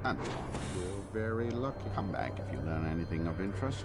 And you're very lucky. Come back if you learn anything of interest.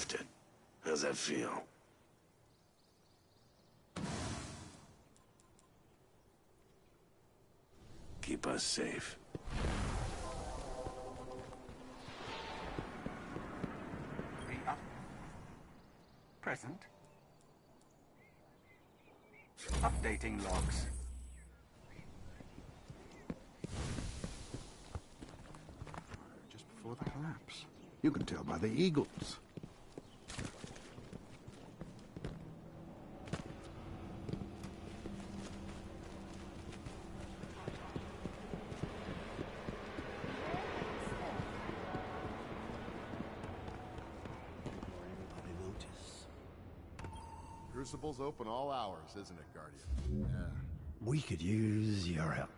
left it. How's that feel? Keep us safe. Present. Updating logs. Just before the collapse. You can tell by the eagles. Crucible's open all hours, isn't it, Guardian? Yeah. We could use your help.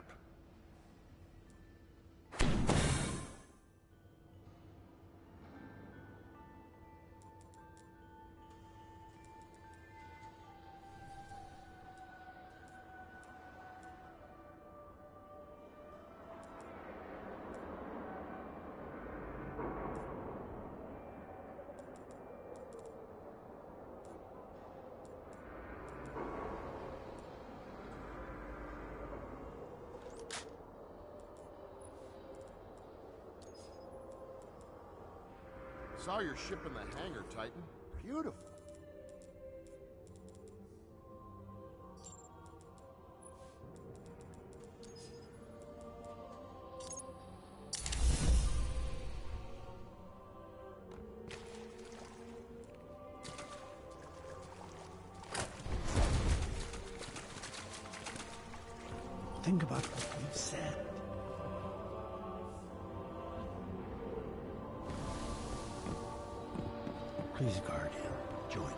Saw your ship in the hangar, Titan. Beautiful. Think about what we've said. Please, Guardian, join us.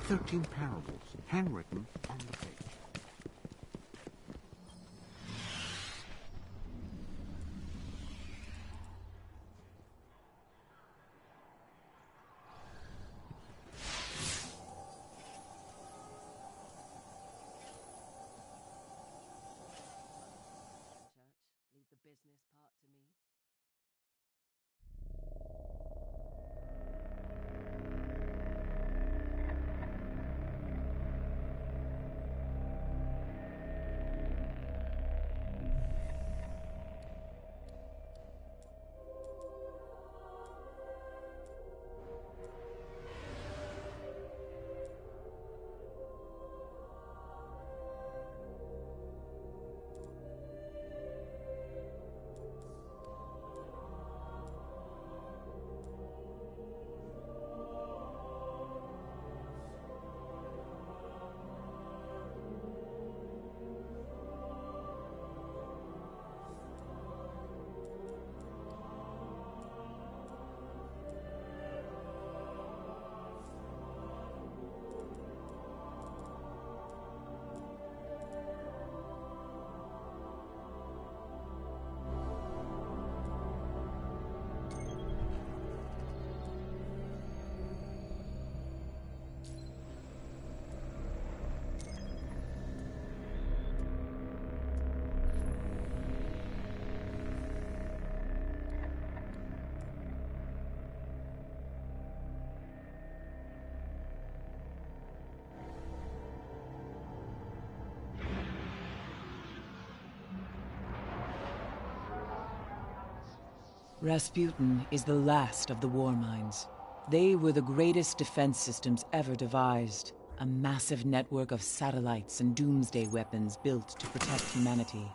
"13 parables, handwritten on the page." Leave the business part to me. Rasputin is the last of the war minds. They were the greatest defense systems ever devised. A massive network of satellites and doomsday weapons built to protect humanity.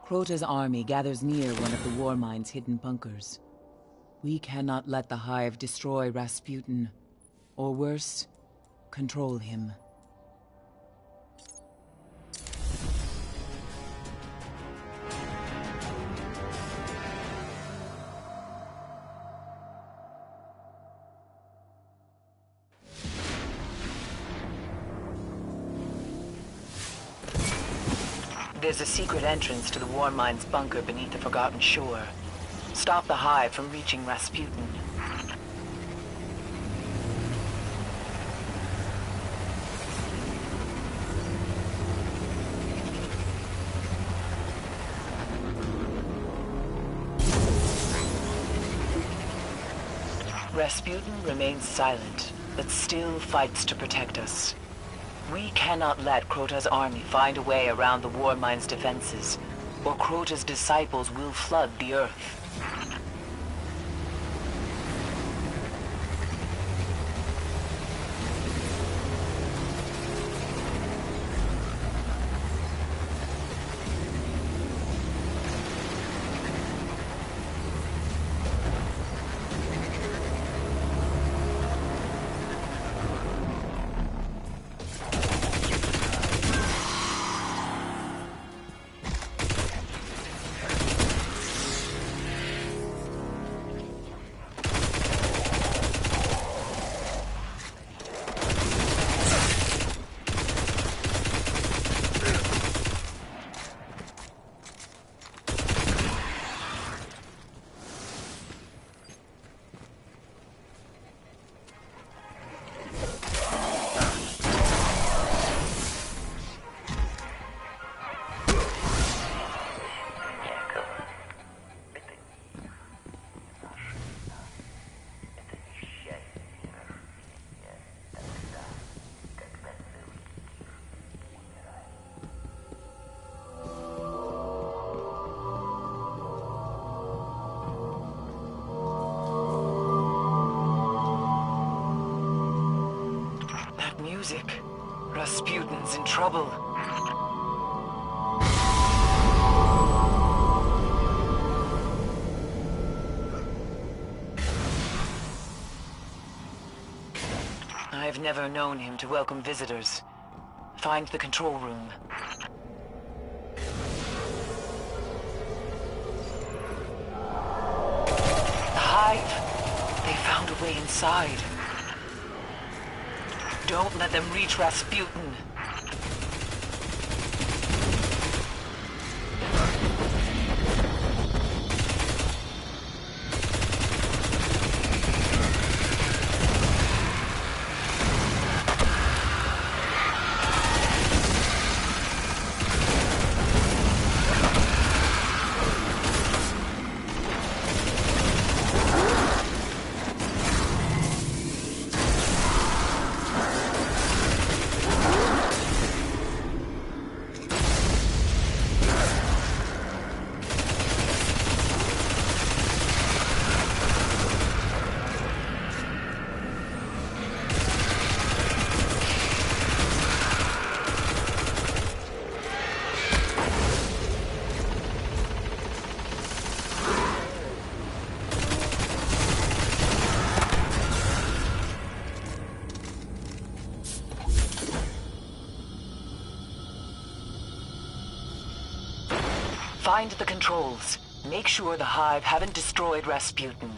Crota's army gathers near one of the war mind's hidden bunkers. We cannot let the Hive destroy Rasputin, or worse, control him. There's a secret entrance to the war mind's bunker beneath the Forgotten Shore. Stop the Hive from reaching Rasputin. Rasputin remains silent, but still fights to protect us. We cannot let Crota's army find a way around the Warmind's defenses, or Crota's disciples will flood the Earth. Music. Rasputin's in trouble. I've never known him to welcome visitors. Find the control room. The hive. They found a way inside. Don't let them reach Rasputin. Find the controls. Make sure the hive haven't destroyed Rasputin.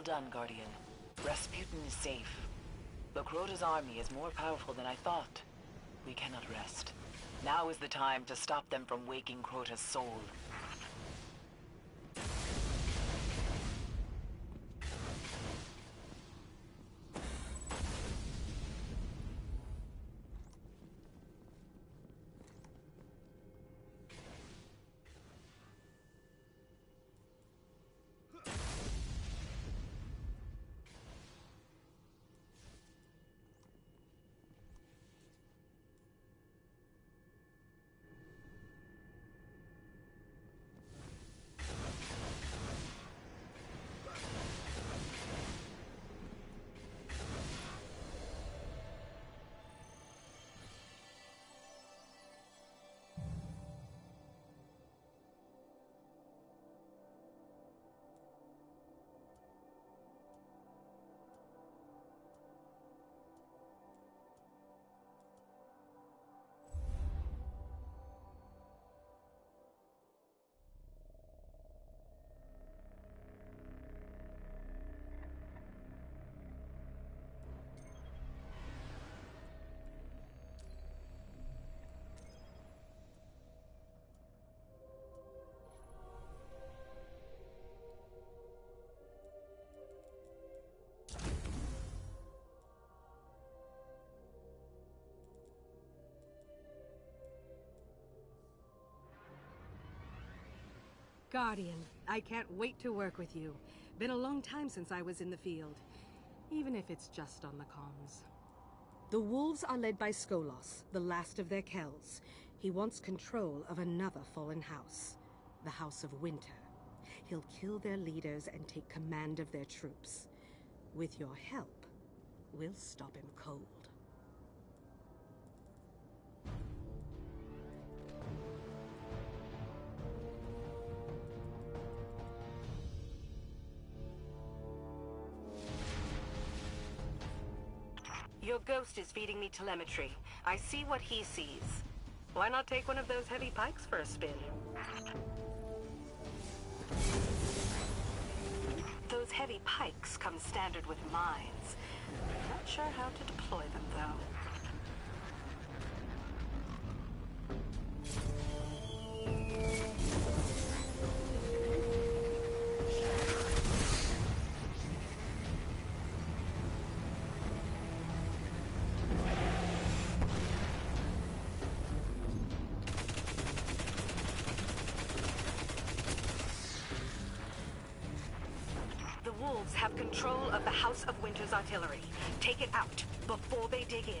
done, Guardian. Rasputin is safe. But Crota's army is more powerful than I thought. We cannot rest. Now is the time to stop them from waking Crota's soul. Guardian, I can't wait to work with you. Been a long time since I was in the field, even if it's just on the comms. The wolves are led by Skolos, the last of their Kells. He wants control of another fallen house, the House of Winter. He'll kill their leaders and take command of their troops. With your help, we'll stop him cold. Your ghost is feeding me telemetry. I see what he sees. Why not take one of those heavy pikes for a spin? Those heavy pikes come standard with mines. Not sure how to deploy them, though. The wolves have control of the House of Winter's artillery. Take it out before they dig in.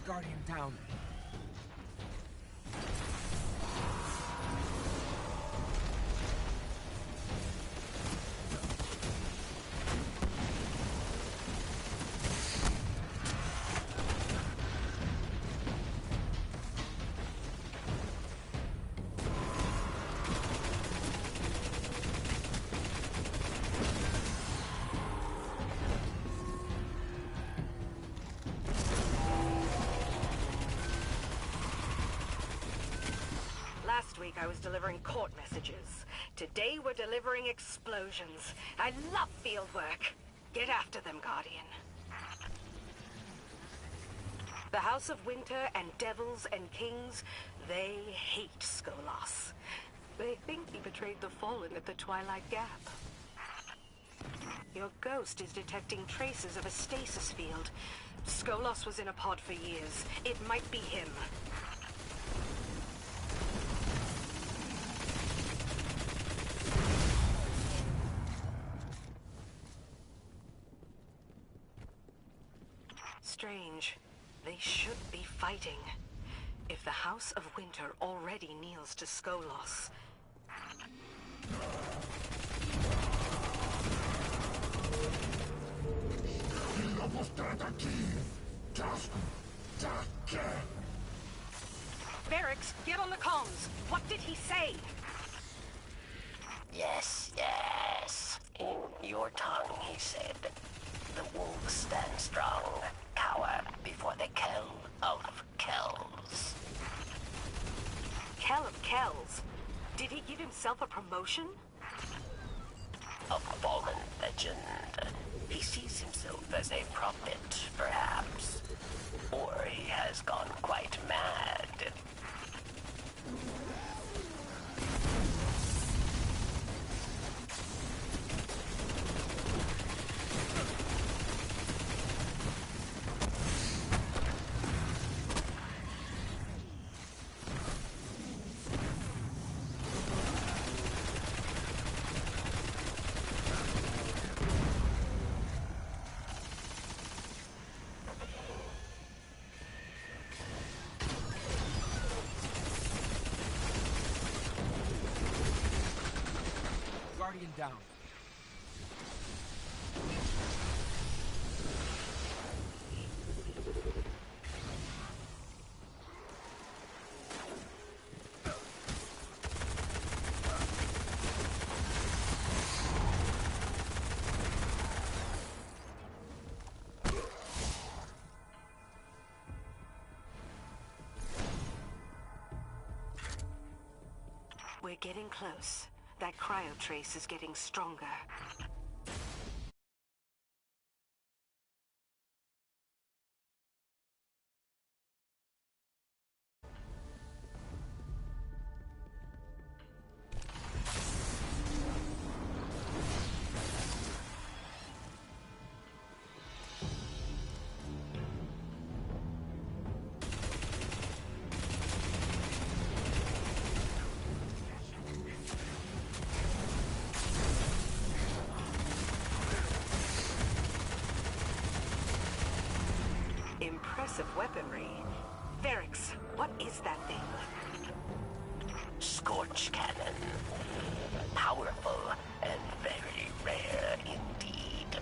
Guardian down. week I was delivering court messages. Today we're delivering explosions. I love field work. Get after them, Guardian. The House of Winter and Devils and Kings, they hate Skolas. They think he betrayed the Fallen at the Twilight Gap. Your ghost is detecting traces of a stasis field. Skolas was in a pod for years. It might be him. Strange. They should be fighting. If the House of Winter already kneels to Skolas... Barracks, get on the comms. What did he say? Yes, yes. In your tongue, he said, the wolves stand strong, cower before the Kell of Kells. Kell of Kells? Did he give himself a promotion? A fallen legend. He sees himself as a prophet, perhaps. Or he has gone quite mad. Guardian down. We're getting close. That cryotrace is getting stronger. Impressive weaponry. Varix, what is that thing? Scorch cannon. Powerful and very rare indeed.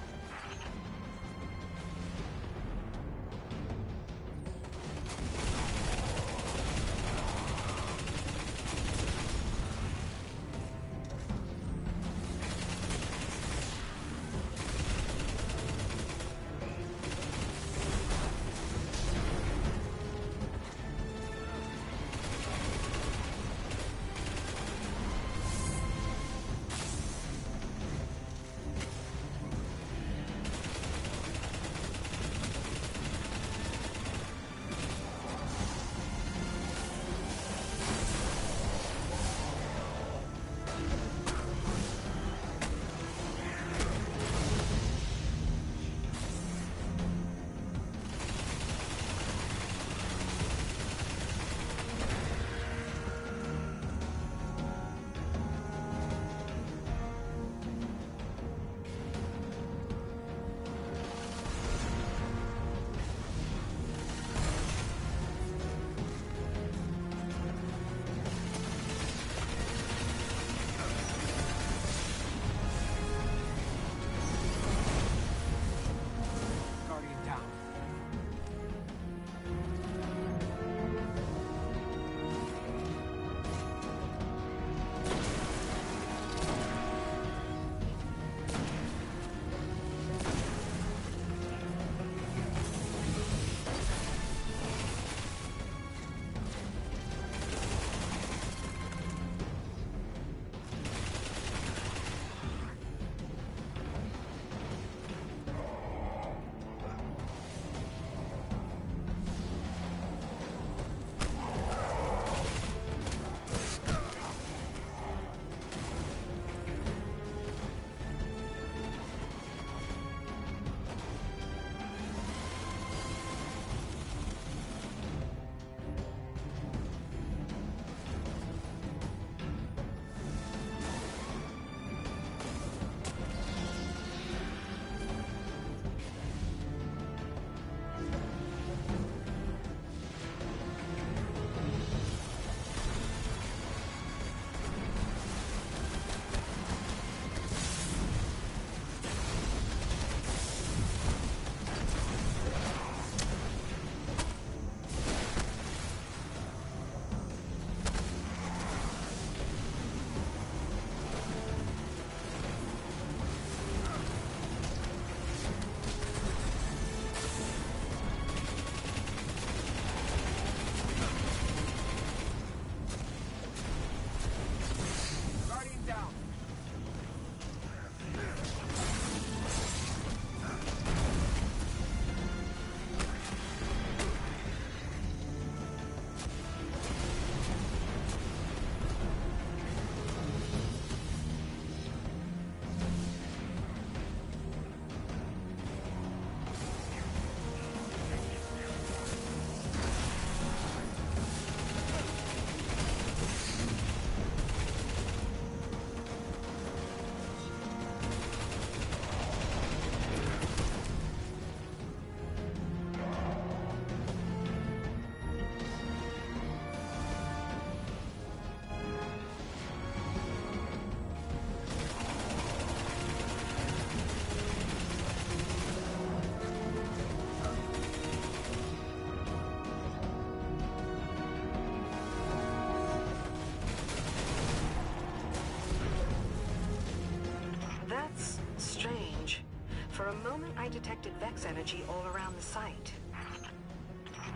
For a moment, I detected Vex energy all around the site.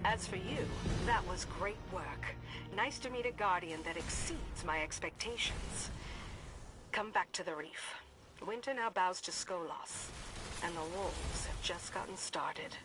As for you, that was great work. Nice to meet a Guardian that exceeds my expectations. Come back to the reef. Winter now bows to Skolos, and the wolves have just gotten started.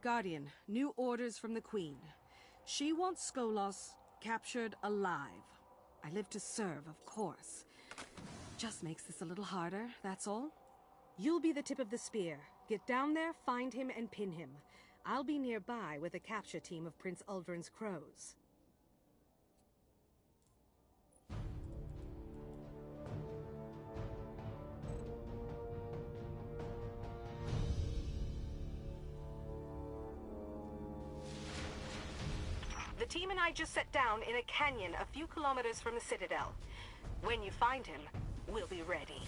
Guardian, new orders from the Queen. She wants Skolos captured alive. I live to serve, of course. Just makes this a little harder, that's all. You'll be the tip of the spear. Get down there, find him, and pin him. I'll be nearby with a capture team of Prince Uldren's crows. The team and I just set down in a canyon a few kilometers from the Citadel. When you find him, we'll be ready.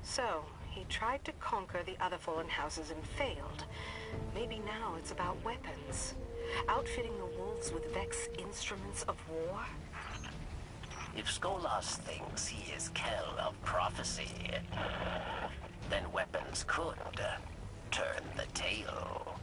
So, he tried to conquer the other fallen houses and failed. Maybe now it's about weapons. Outfitting the wolves with Vex instruments of war? If Skolos thinks he is Kell of prophecy, then weapons could turn the tail.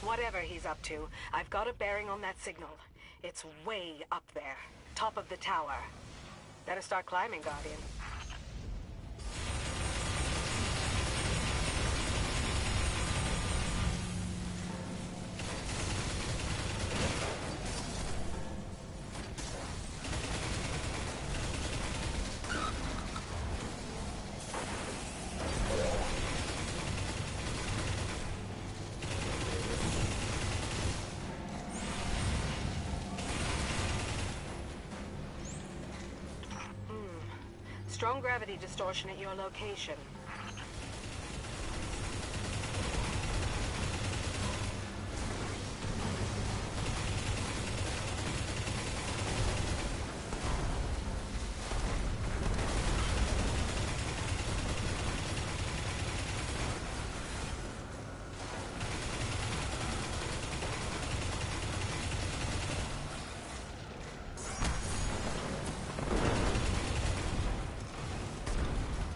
Whatever he's up to, I've got a bearing on that signal. It's way up there, top of the tower. Better start climbing, Guardian. Strong gravity distortion at your location.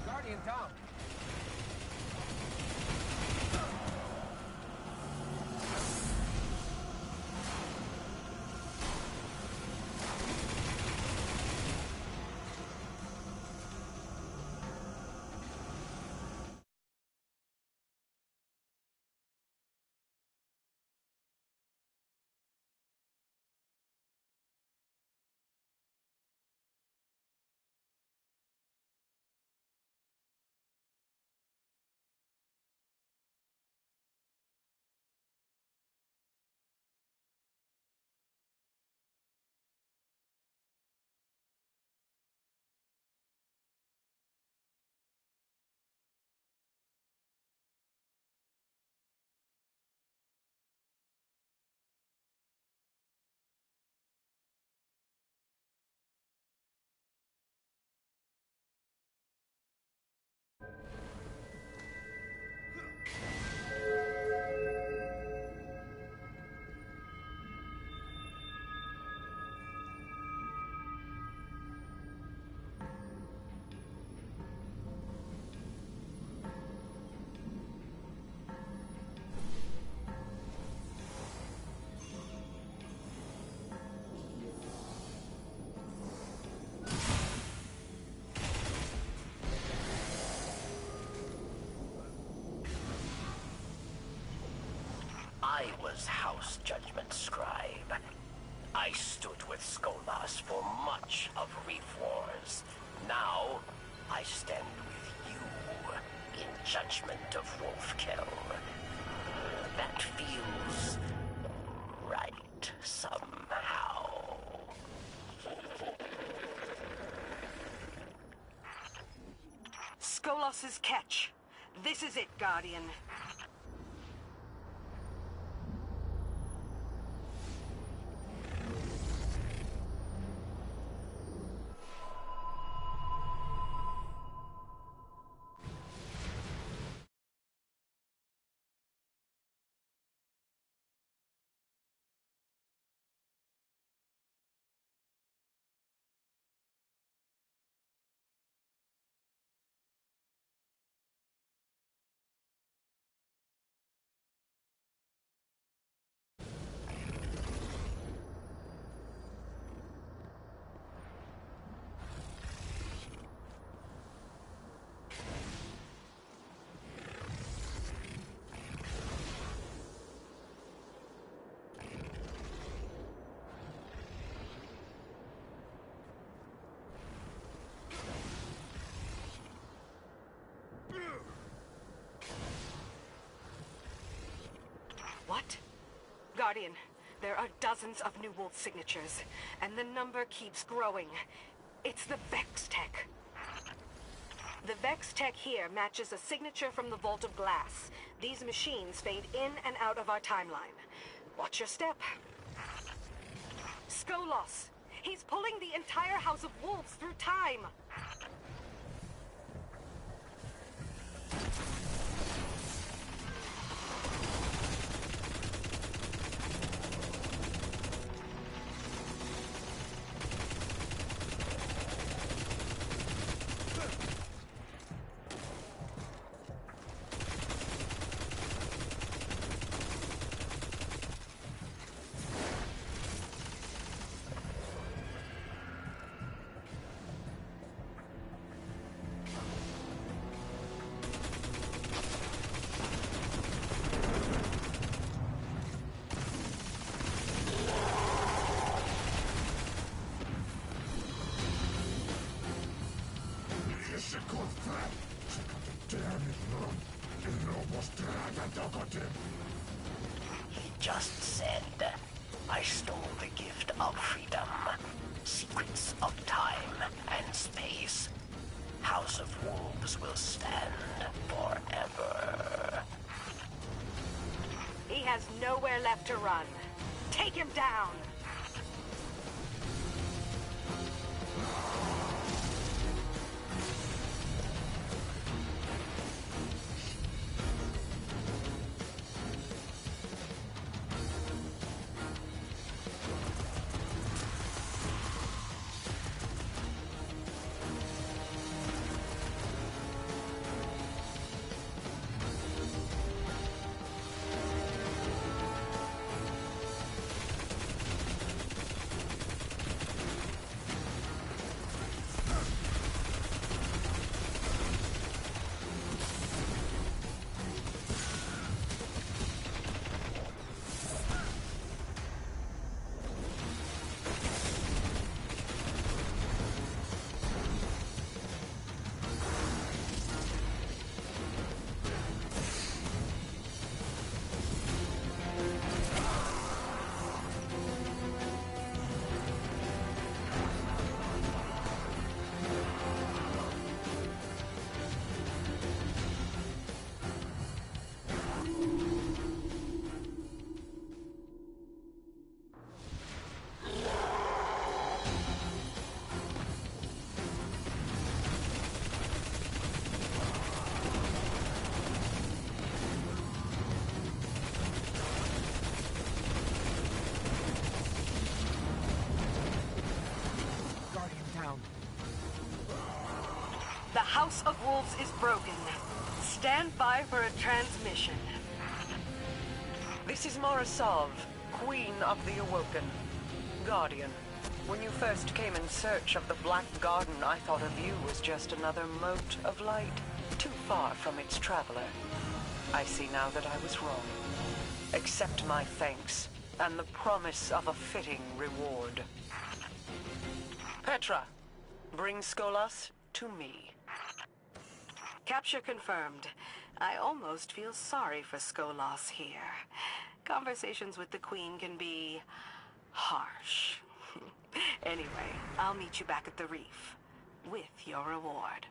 Guardian down. I was House Judgment Scribe. I stood with Skolas for much of Reef Wars. Now, I stand with you in judgment of Wolfkill. That feels right somehow. Skolas' catch. This is it, Guardian. What? Guardian, there are dozens of New Wolf signatures, and the number keeps growing. It's the Vex Tech. The Vex Tech here matches a signature from the Vault of Glass. These machines fade in and out of our timeline. Watch your step. Skolas! He's pulling the entire House of Wolves through time! He just said, I stole the gift of freedom, secrets of time and space. House of Wolves will stand forever. He has nowhere left to run. Take him down! The House of Wolves is broken. Stand by for a transmission. This is Morasov, Queen of the Awoken. Guardian, when you first came in search of the Black Garden, I thought of you as just another mote of light, too far from its traveler. I see now that I was wrong. Accept my thanks, and the promise of a fitting reward. Petra, bring Skolas to me. Capture confirmed. I almost feel sorry for Skolas here. Conversations with the Queen can be harsh. Anyway, I'll meet you back at the reef with your reward.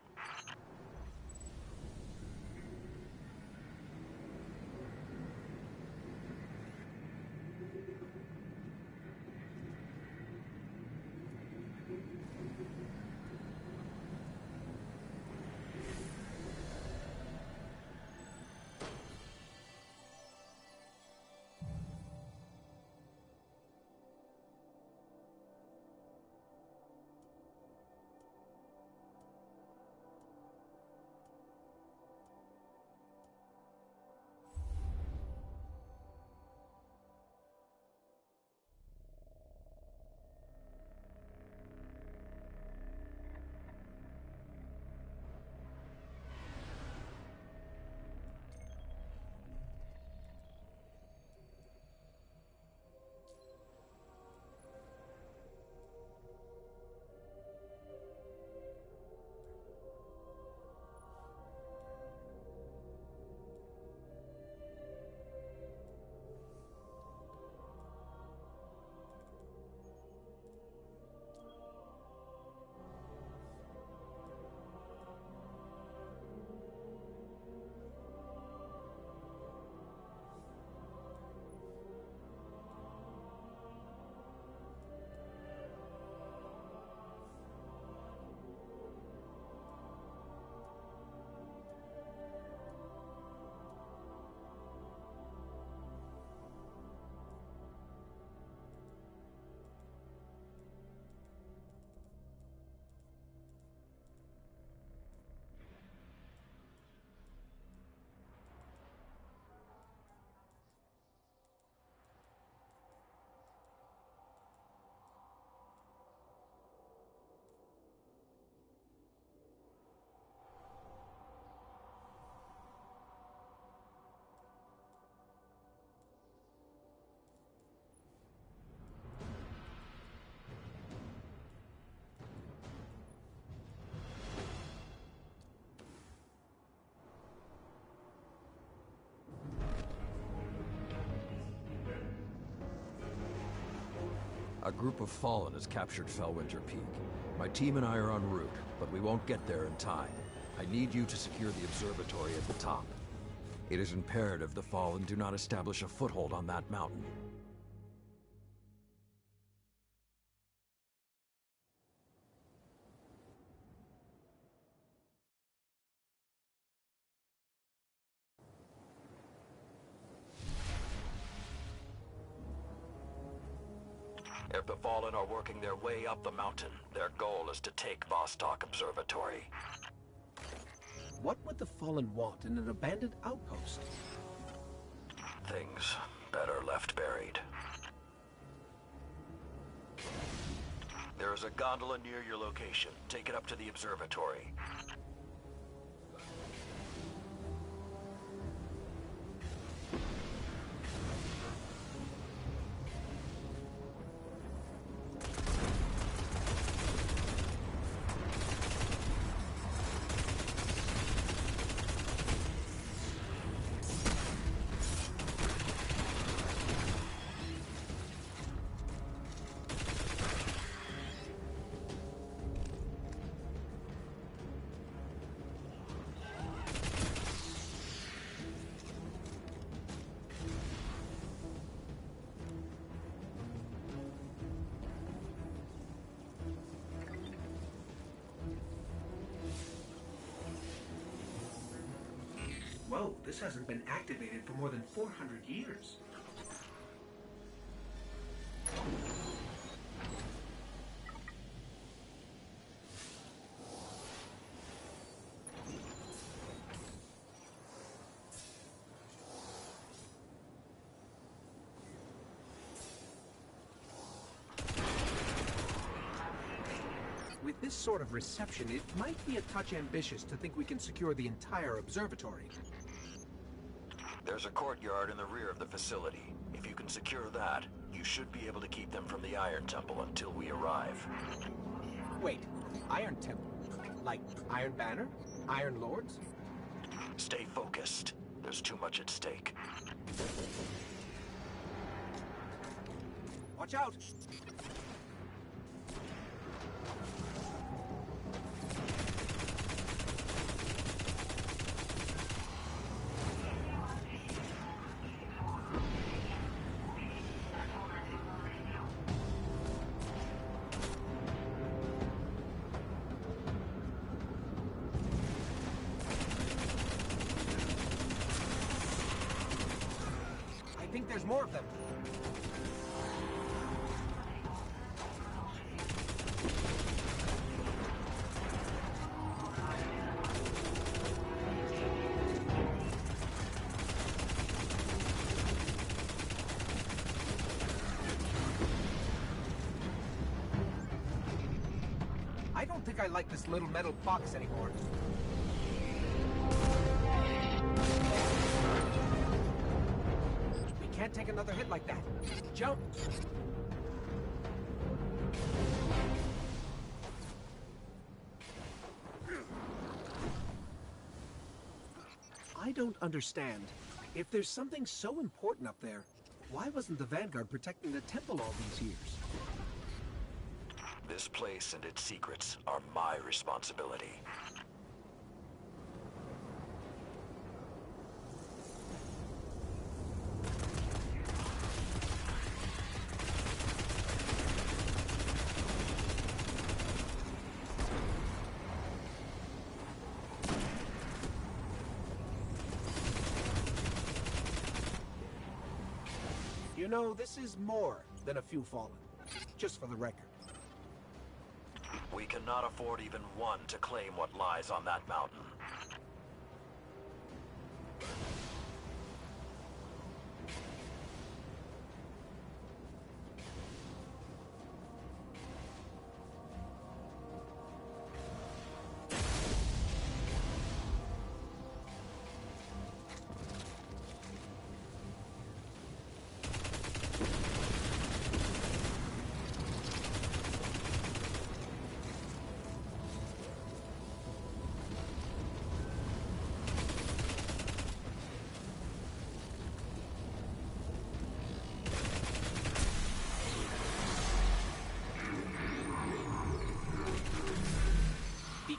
A group of Fallen has captured Fellwinter Peak. My team and I are en route, but we won't get there in time. I need you to secure the observatory at the top. It is imperative the Fallen do not establish a foothold on that mountain. If the Fallen are working their way up the mountain, their goal is to take Vostok Observatory. What would the Fallen want in an abandoned outpost? Things better left buried. There is a gondola near your location. Take it up to the observatory. Whoa, this hasn't been activated for more than 400 years. With this sort of reception, it might be a touch ambitious to think we can secure the entire observatory. There's a courtyard in the rear of the facility. If you can secure that, you should be able to keep them from the Iron Temple until we arrive. Wait, Iron Temple? Like Iron Banner? Iron Lords? Stay focused. There's too much at stake. Watch out! I think there's more of them. I don't think I like this little metal box anymore. Can't take another hit like that. Jump! I don't understand. If there's something so important up there, why wasn't the Vanguard protecting the temple all these years? This place and its secrets are my responsibility. You know, this is more than a few fallen. Just for the record. We cannot afford even one to claim what lies on that mountain.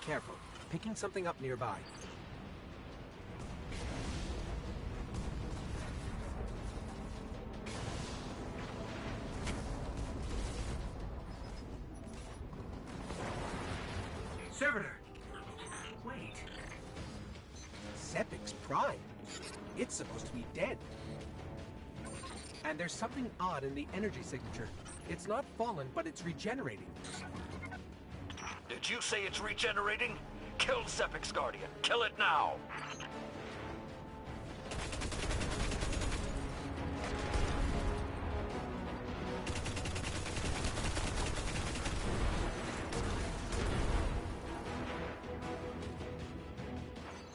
careful. Picking something up nearby. Servitor! Wait. Sepic's prime. It's supposed to be dead. And there's something odd in the energy signature. It's not fallen, but it's regenerating. Did you say it's regenerating? Kill Sepic's Guardian. Kill it now!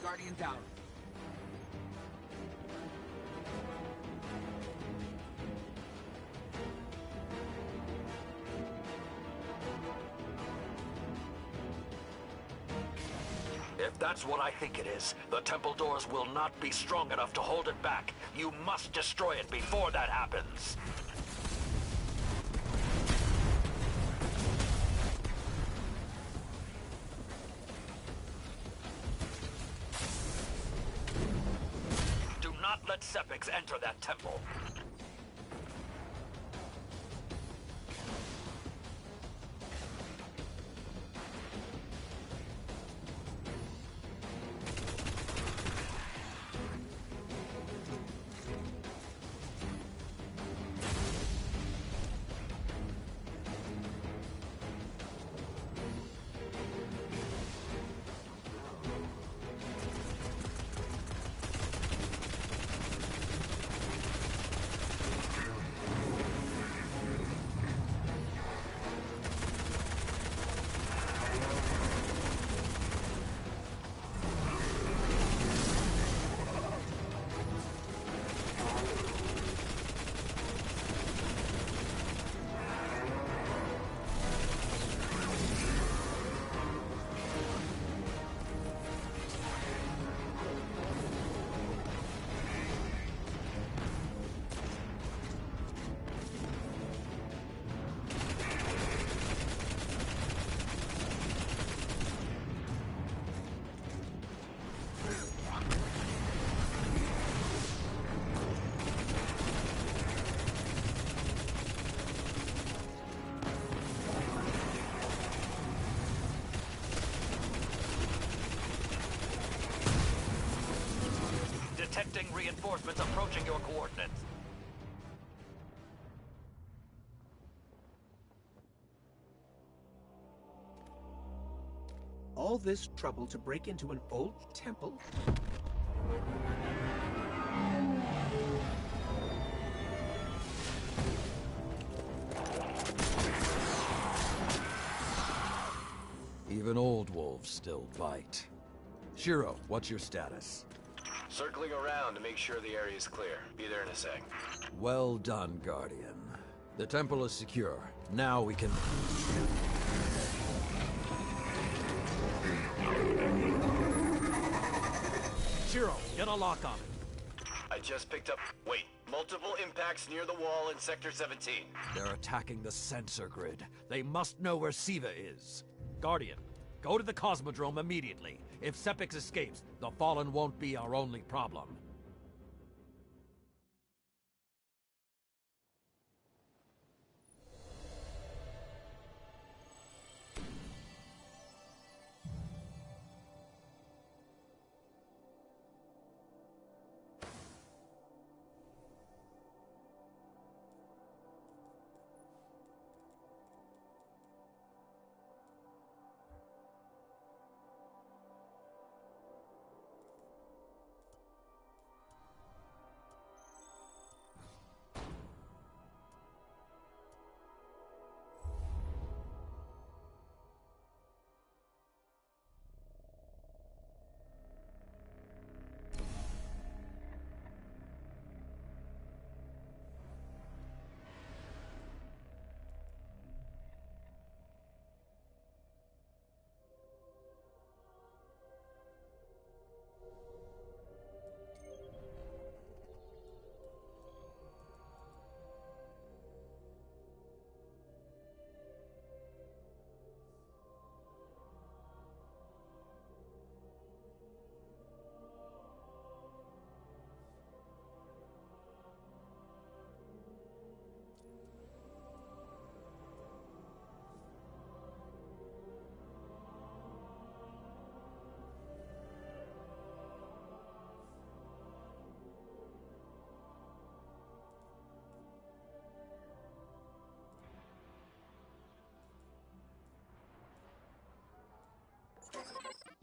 Guardian down. If that's what I think it is, the temple doors will not be strong enough to hold it back. You must destroy it before that happens. Do not let Sepix enter that temple. Detecting reinforcements approaching your coordinates. All this trouble to break into an old temple? Even old wolves still bite. Shiro, what's your status? Circling around to make sure the area is clear. Be there in a sec. Well done, Guardian. The temple is secure. Now we can... Shiro, get a lock on it. I just picked up... Wait. Multiple impacts near the wall in Sector 17. They're attacking the sensor grid. They must know where Siva is. Guardian, go to the Cosmodrome immediately. If Sepix escapes, the Fallen won't be our only problem.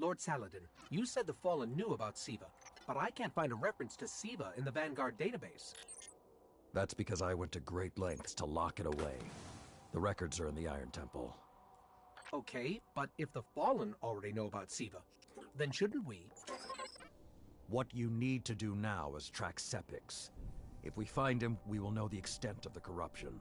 Lord Saladin, you said the Fallen knew about Siva, but I can't find a reference to Siva in the Vanguard database. That's because I went to great lengths to lock it away. The records are in the Iron Temple. Okay, but if the Fallen already know about Siva, then shouldn't we? What you need to do now is track Sepix. If we find him, we will know the extent of the corruption.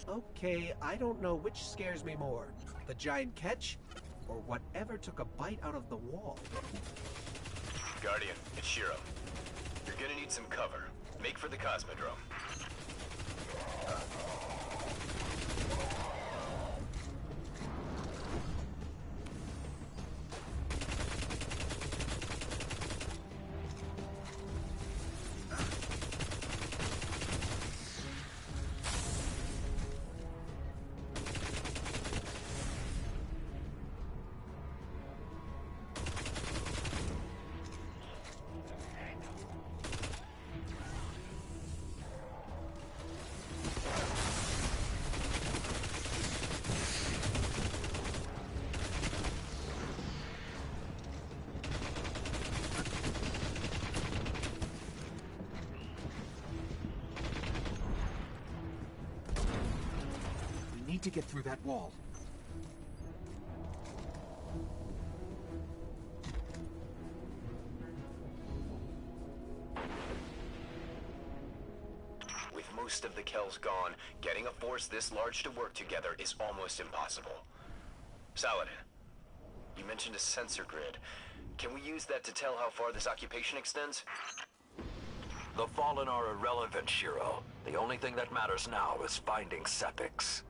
Okay, I don't know which scares me more. The giant catch, or whatever took a bite out of the wall. Guardian, it's Shiro. You're gonna need some cover. Make for the Cosmodrome. Need to get through that wall. With most of the Kells gone, getting a force this large to work together is almost impossible. Saladin, you mentioned a sensor grid. Can we use that to tell how far this occupation extends? The Fallen are irrelevant, Shiro. The only thing that matters now is finding Sepix.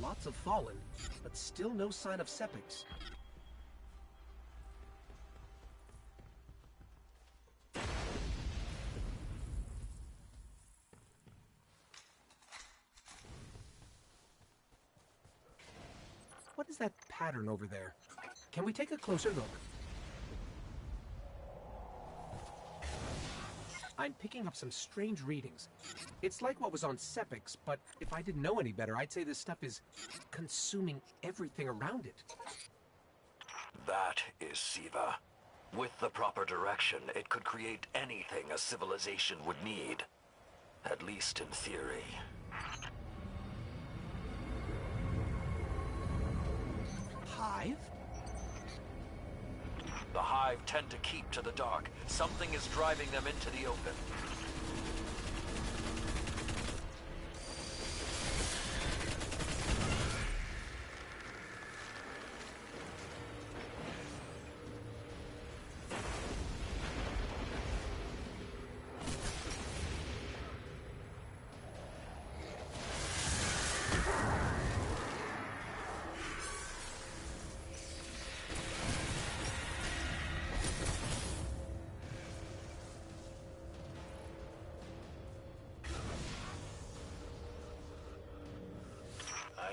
Lots of Fallen, but still no sign of Sepix. what is that pattern over there? Can we take a closer look? I'm picking up some strange readings. It's like what was on Sepix, but if I didn't know any better, I'd say this stuff is consuming everything around it. That is Siva. With the proper direction, it could create anything a civilization would need. At least in theory. Hive? The Hive tend to keep to the dark. Something is driving them into the open.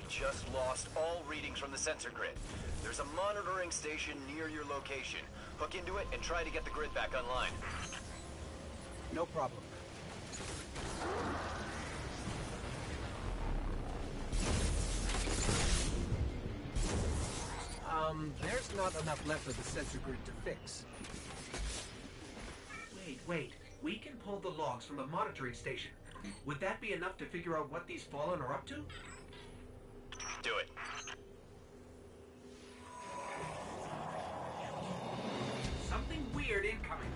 Just lost all readings from the sensor grid. There's a monitoring station near your location. Hook into it and try to get the grid back online. No problem. There's not enough left of the sensor grid to fix. Wait. We can pull the logs from the monitoring station. Would that be enough to figure out what these Fallen are up to? Do it. Something weird incoming.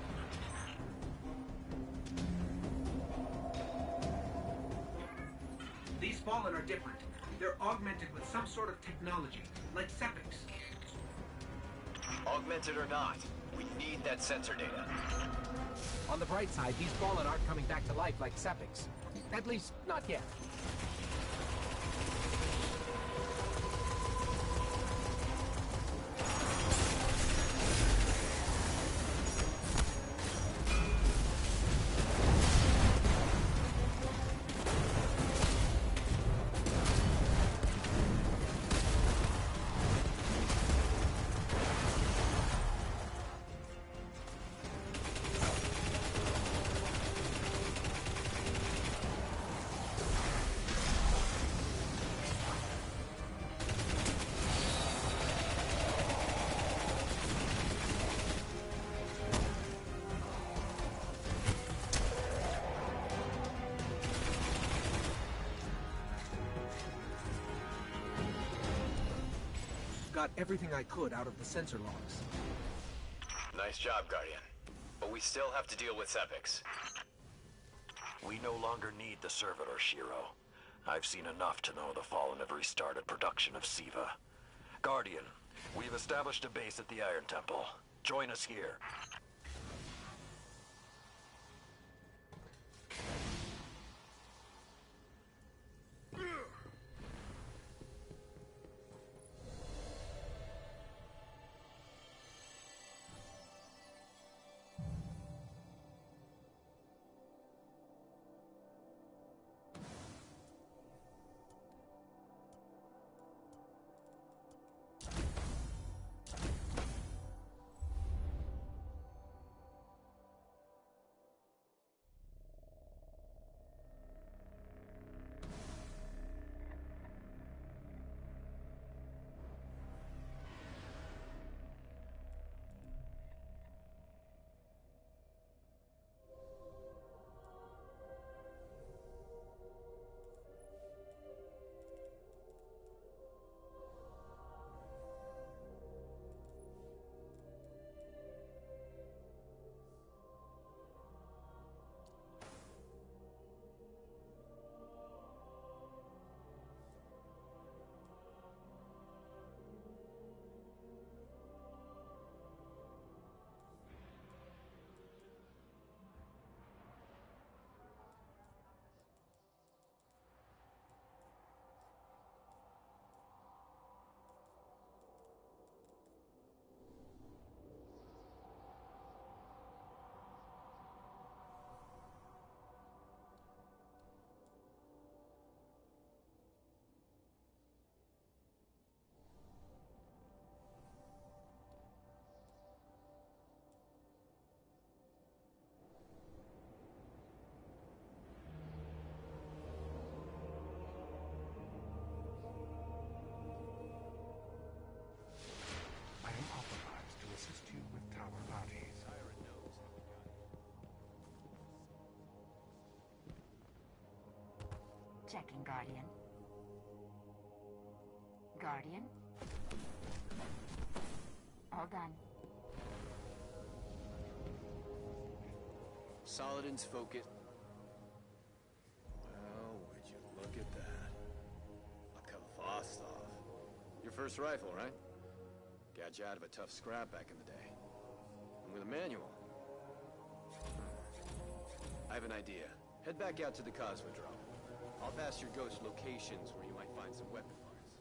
These Fallen are different. They're augmented with some sort of technology, like Sepix. Augmented or not, we need that sensor data. On the bright side, these Fallen aren't coming back to life like Sepix. At least, not yet. Got everything I could out of the sensor logs. Nice job, Guardian. But we still have to deal with Sepix. We no longer need the servitor, Shiro. I've seen enough to know the Fallen have restarted production of Siva. Guardian, we've established a base at the Iron Temple. Join us here. Checking, Guardian. Guardian? All done. Saladin's focus. Well, would you look at that? A Kvastov. Your first rifle, right? Got you out of a tough scrap back in the day. And with a manual. I have an idea. Head back out to the Cosmodrome. I'll pass your ghost locations where you might find some weapon parts.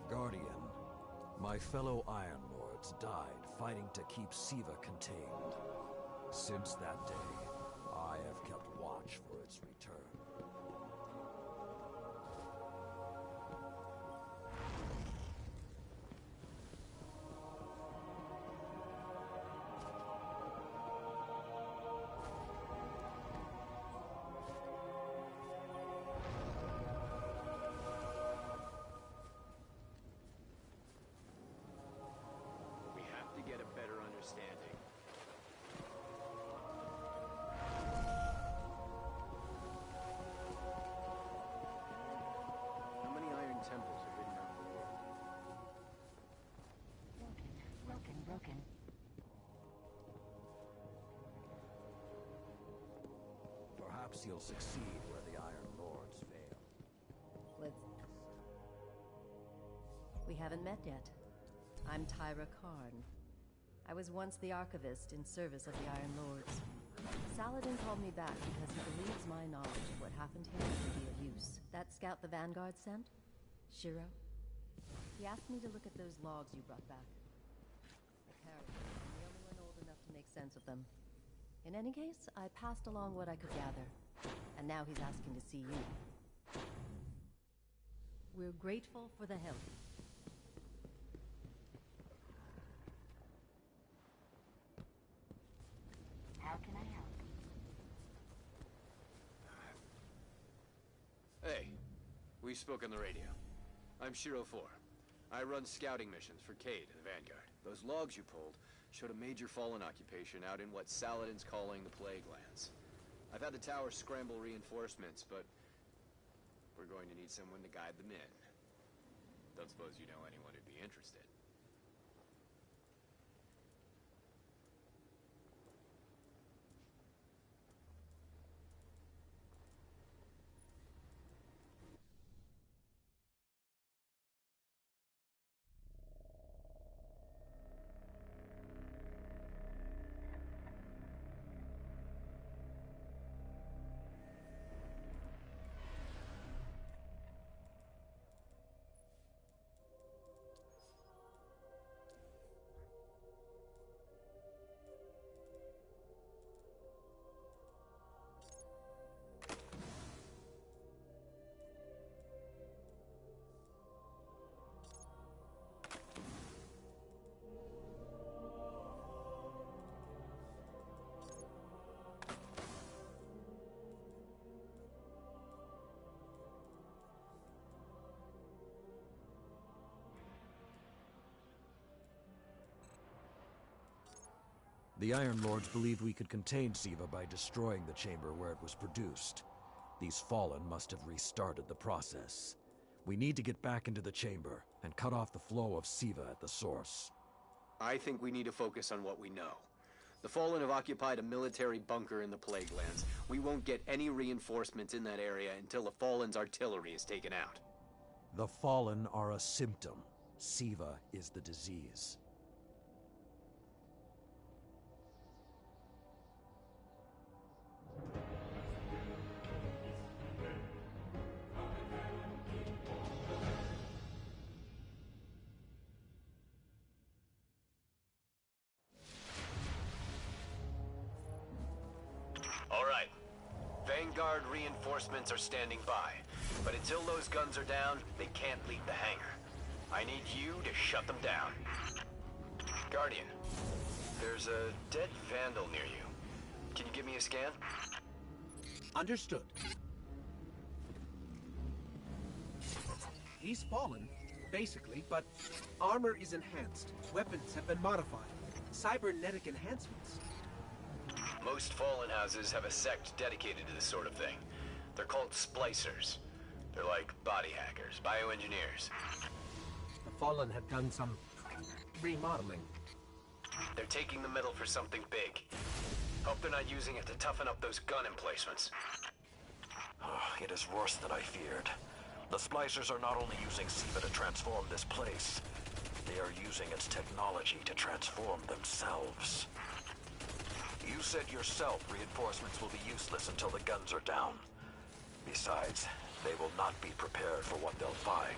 Guardian, my fellow Iron Lords died fighting to keep Siva contained. Since that day, I have kept watch for its return. Get a better understanding. How many Iron Temples are hidden around the world? Broken. Perhaps he'll succeed where the Iron Lords fail. We haven't met yet. I'm Tyra Karn. I was once the Archivist in service of the Iron Lords. Saladin called me back because he believes my knowledge of what happened here could be of use. That scout the Vanguard sent? Shiro? He asked me to look at those logs you brought back. Apparently, I'm the only one old enough to make sense of them. In any case, I passed along what I could gather. And now he's asking to see you. We're grateful for the help. How can I help? Hey, we spoke on the radio. I'm Shiro 4. I run scouting missions for Cade and the Vanguard. Those logs you pulled showed a major Fallen occupation out in what Saladin's calling the Plague Lands. I've had the tower scramble reinforcements, but we're going to need someone to guide them in. Don't suppose you know anyone who'd be interested. The Iron Lords believed we could contain Siva by destroying the chamber where it was produced. These Fallen must have restarted the process. We need to get back into the chamber and cut off the flow of Siva at the source. I think we need to focus on what we know. The Fallen have occupied a military bunker in the Plague Lands. We won't get any reinforcements in that area until the Fallen's artillery is taken out. The Fallen are a symptom. Siva is the disease. All right. Vanguard reinforcements are standing by. But until those guns are down, they can't leave the hangar. I need you to shut them down. Guardian, there's a dead Vandal near you. Can you give me a scan? Understood. He's fallen, basically, but armor is enhanced. Weapons have been modified. cybernetic enhancements. Most Fallen houses have a sect dedicated to this sort of thing. They're called splicers. They're like body hackers, bioengineers. The Fallen have done some remodeling. They're taking the metal for something big. Hope they're not using it to toughen up those gun emplacements. It is worse than I feared. The splicers are not only using SIVA to transform this place, they are using its technology to transform themselves. You said yourself reinforcements will be useless until the guns are down. Besides, they will not be prepared for what they'll find.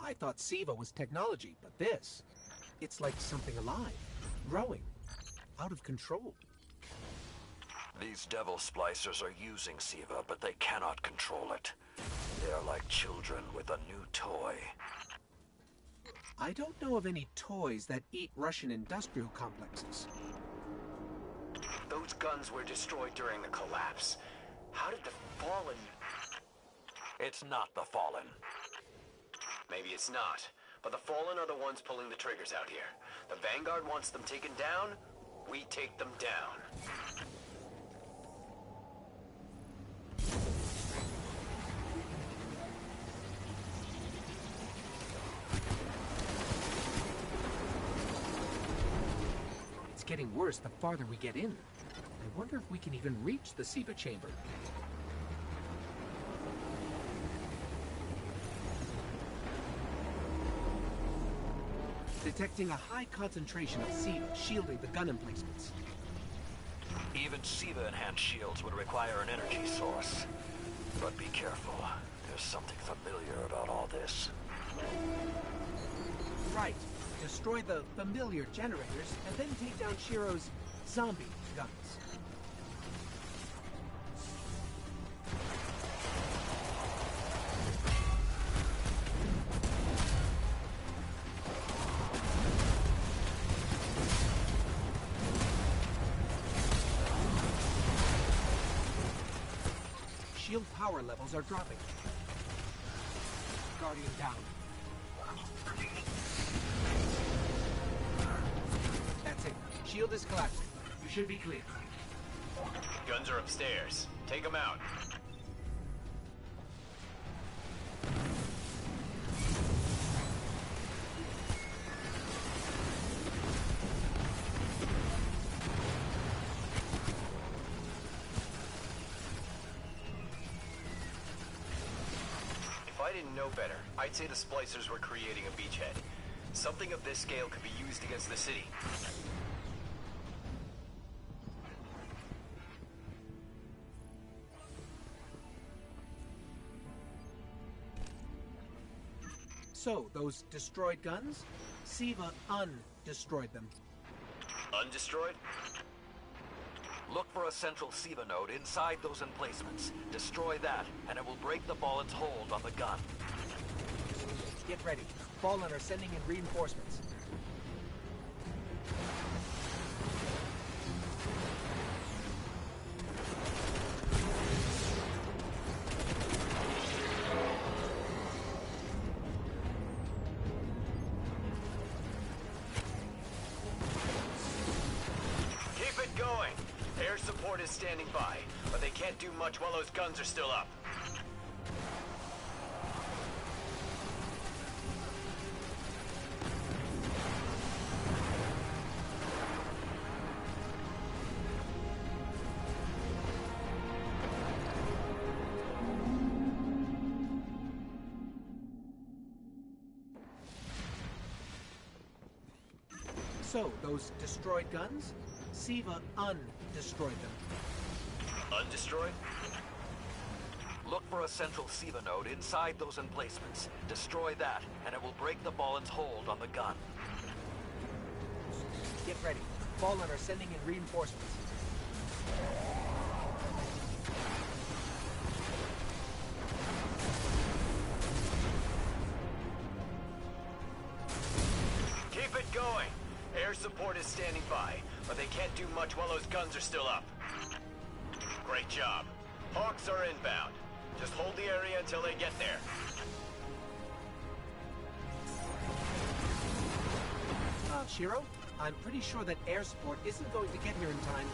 I thought SIVA was technology, but this, it's like something alive, growing, out of control. These devil splicers are using SIVA, but they cannot control it. They are like children with a new toy. I don't know of any toys that eat Russian industrial complexes. Those guns were destroyed during the collapse. How did the Fallen... It's not the Fallen. Maybe it's not, but the Fallen are the ones pulling the triggers out here. The Vanguard wants them taken down, we take them down. It's getting worse the farther we get in. I wonder if we can even reach the SIVA chamber. Detecting a high concentration of SIVA shielding the gun emplacements. Even SIVA-enhanced shields would require an energy source. But be careful. There's something familiar about all this. Right. Destroy the familiar generators and then take down Shiro's zombie guns. Shield power levels are dropping. Guardian down. That's it. Shield is collapsing. You should be clear. Guns are upstairs. Take them out. If I didn't know better, I'd say the splicers were creating a beachhead. Something of this scale could be used against the city. So, those destroyed guns? SIVA undestroyed them. Undestroyed? Look for a central SIVA node inside those emplacements. Destroy that, and it will break the Fallen's hold on the gun. Get ready. Fallen are sending in reinforcements. Keep it going. Air support is standing by, but they can't do much while those guns are still up. So, those destroyed guns? Siva undestroyed them. Undestroyed? Look for a central Siva node inside those emplacements. Destroy that, and it will break the Fallen's hold on the gun. Get ready. Fallen are sending in reinforcements. Keep it going. Air support is standing by, but they can't do much while those guns are still up. Great job. Hawks are inbound. Just hold the area until they get there. Shiro, I'm pretty sure that air support isn't going to get here in time.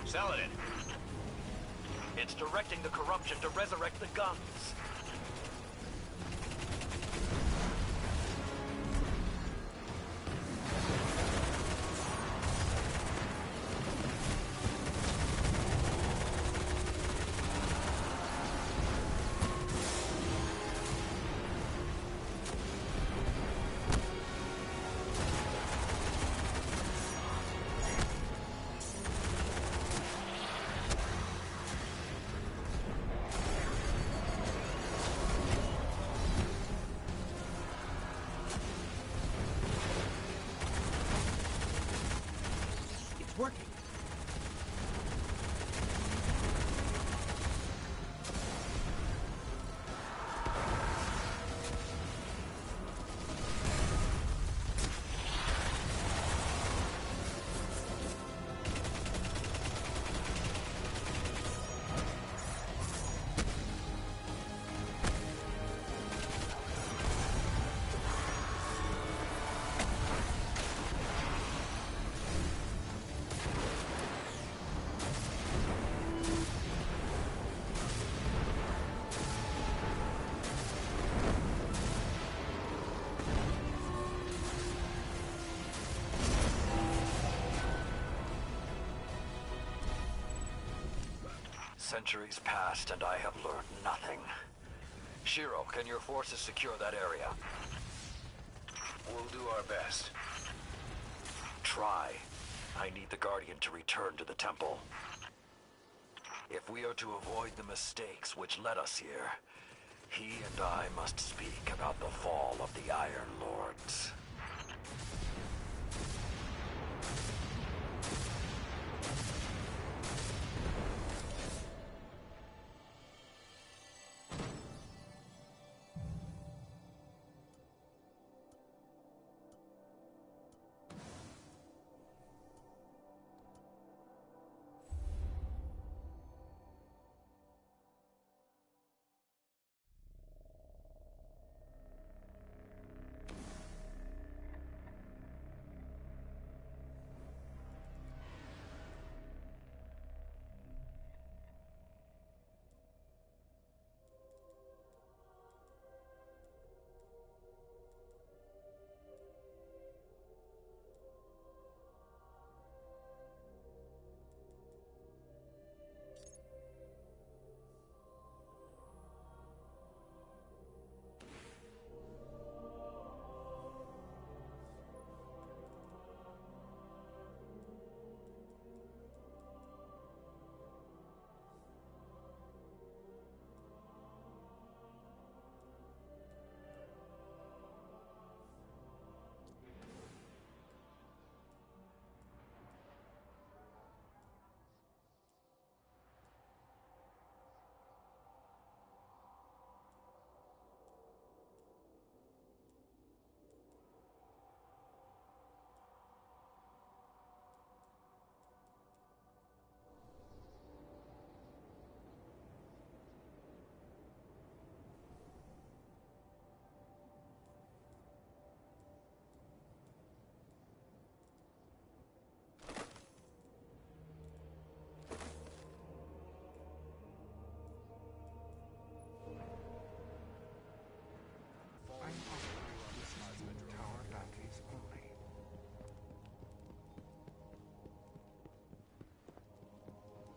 Saladin. It's directing the corruption to resurrect the guns. Working. Centuries passed and I have learned nothing. Shiro, can your forces secure that area? We'll do our best. Try. I need the Guardian to return to the temple. If we are to avoid the mistakes which led us here, he and I must speak about the fall of the Iron Lords.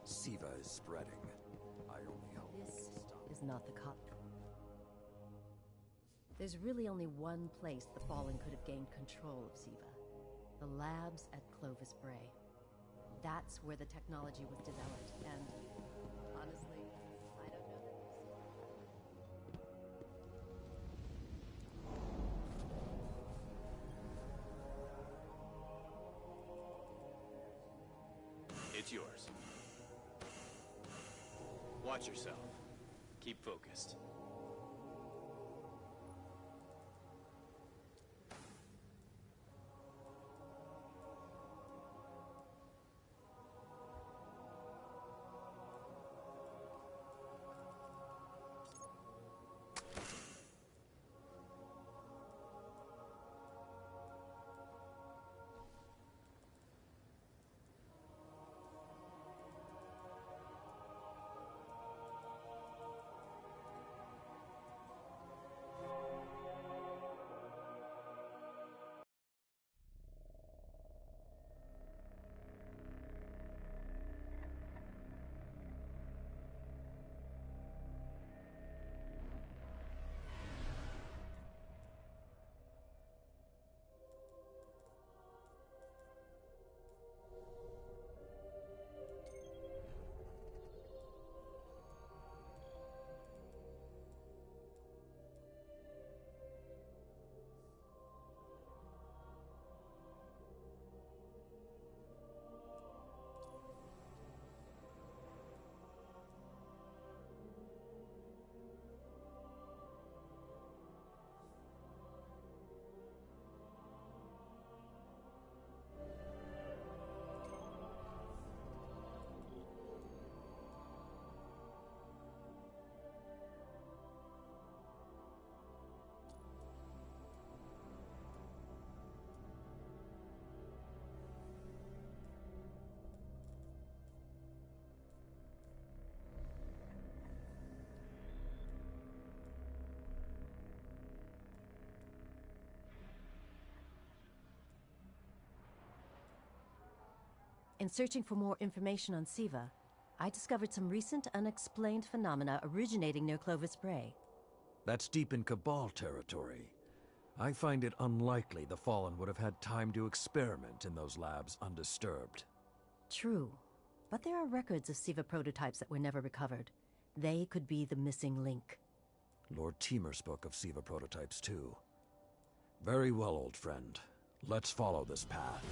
Siva is spreading. I only hope This is not the cop. There's really only one place the Fallen could have gained control of Siva. The labs at Clovis Bray. That's where the technology was developed, and honestly, I don't know that It's yours. Watch yourself. Keep focused. In searching for more information on Siva, I discovered some recent unexplained phenomena originating near Clovis Bray. That's deep in Cabal territory. I find it unlikely the Fallen would have had time to experiment in those labs undisturbed. True, but there are records of Siva prototypes that were never recovered. They could be the missing link. Lord Teemer spoke of Siva prototypes too. Very well, old friend. Let's follow this path.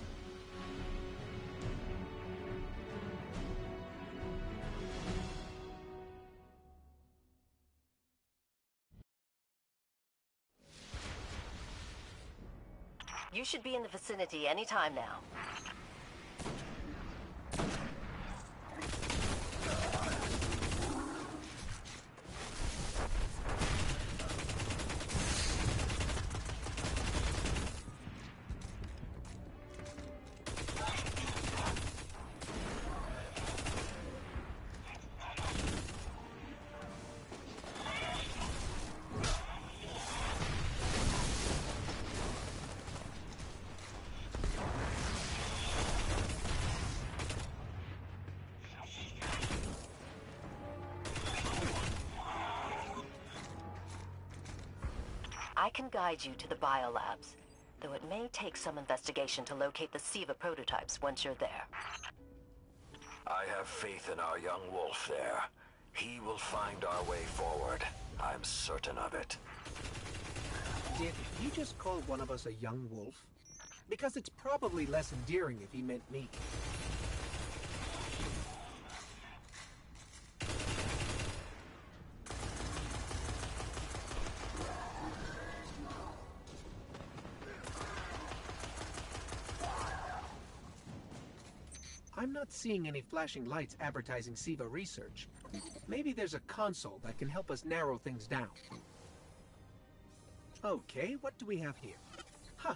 You should be in the vicinity any time now. I can guide you to the biolabs, though it may take some investigation to locate the Siva prototypes once you're there. I have faith in our young wolf there. He will find our way forward. I'm certain of it. Did he just call one of us a young wolf? Because it's probably less endearing if he meant me. I'm not seeing any flashing lights advertising Siva research. Maybe there's a console that can help us narrow things down. Okay, what do we have here? Huh.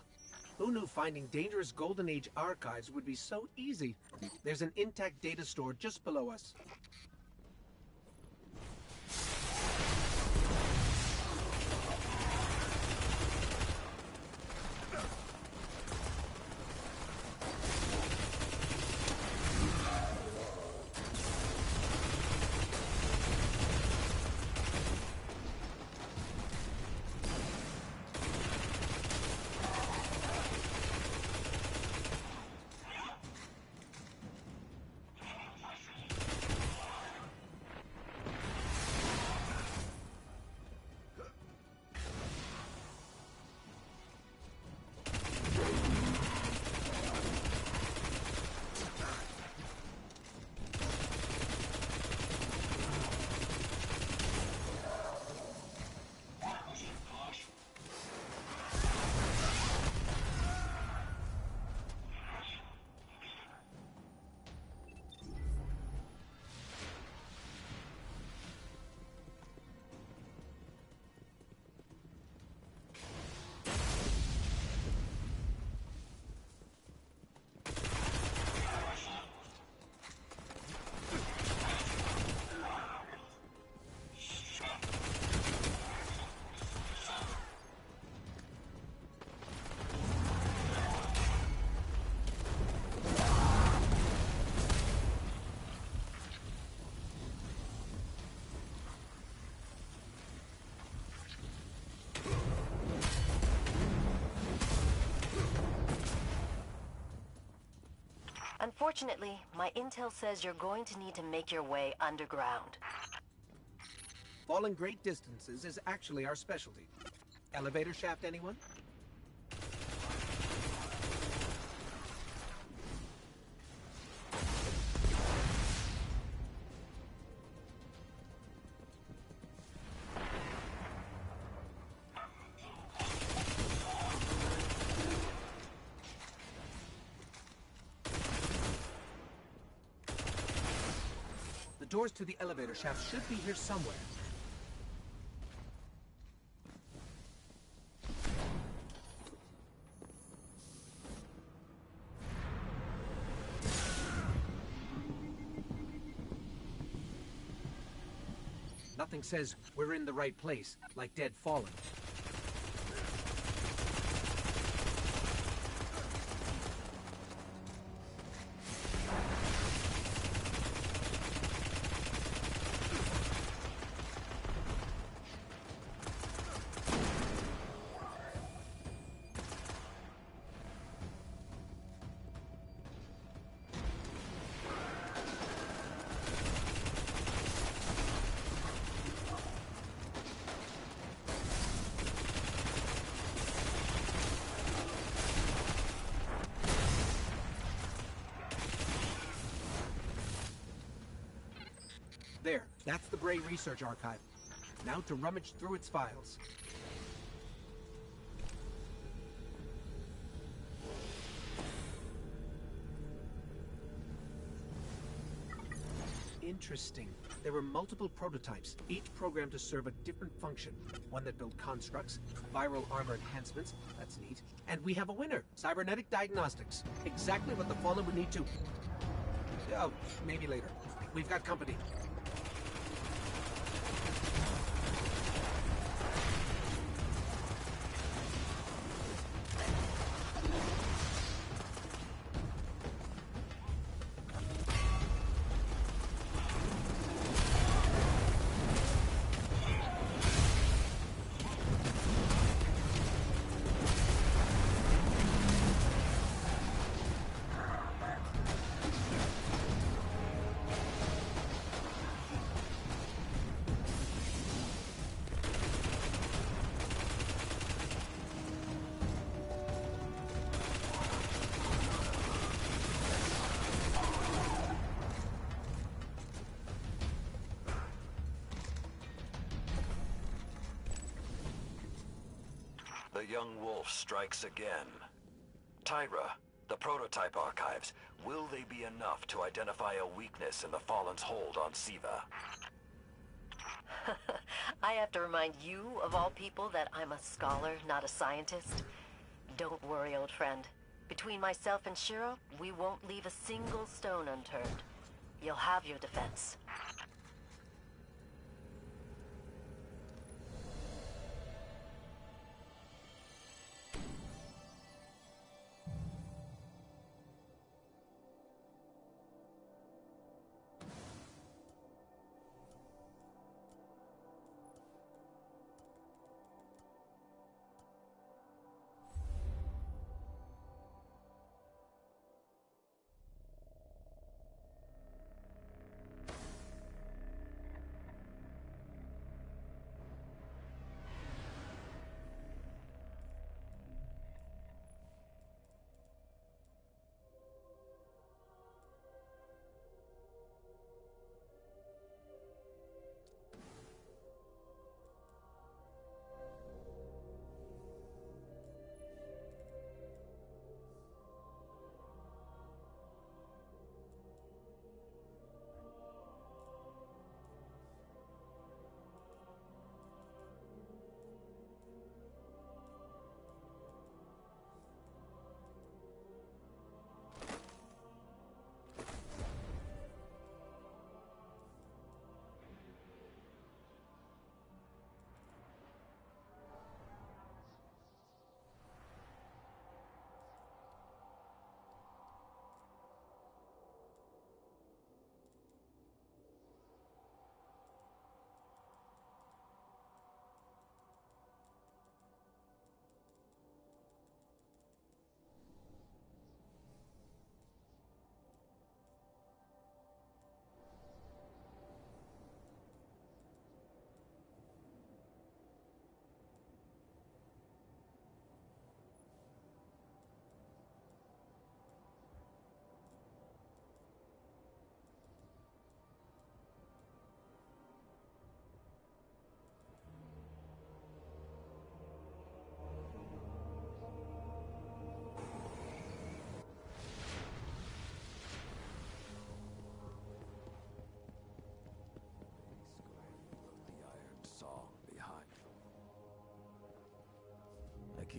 Who knew finding dangerous Golden Age archives would be so easy? There's an intact data store just below us. Unfortunately, my intel says you're going to need to make your way underground. Falling great distances is actually our specialty. Elevator shaft, anyone? The doors to the elevator shaft should be here somewhere. Nothing says we're in the right place, like dead fallen. There, that's the Bray Research Archive. Now to rummage through its files. Interesting. There were multiple prototypes, each programmed to serve a different function. One that built constructs, viral armor enhancements, that's neat. And we have a winner, cybernetic diagnostics. Exactly what the Fallen would need to... Oh, maybe later. We've got company. The young wolf strikes again. Tyra, the prototype archives, will they be enough to identify a weakness in the Fallen's hold on Siva? I have to remind you, of all people, that I'm a scholar, not a scientist. Don't worry, old friend. Between myself and Shiro, we won't leave a single stone unturned. You'll have your defense.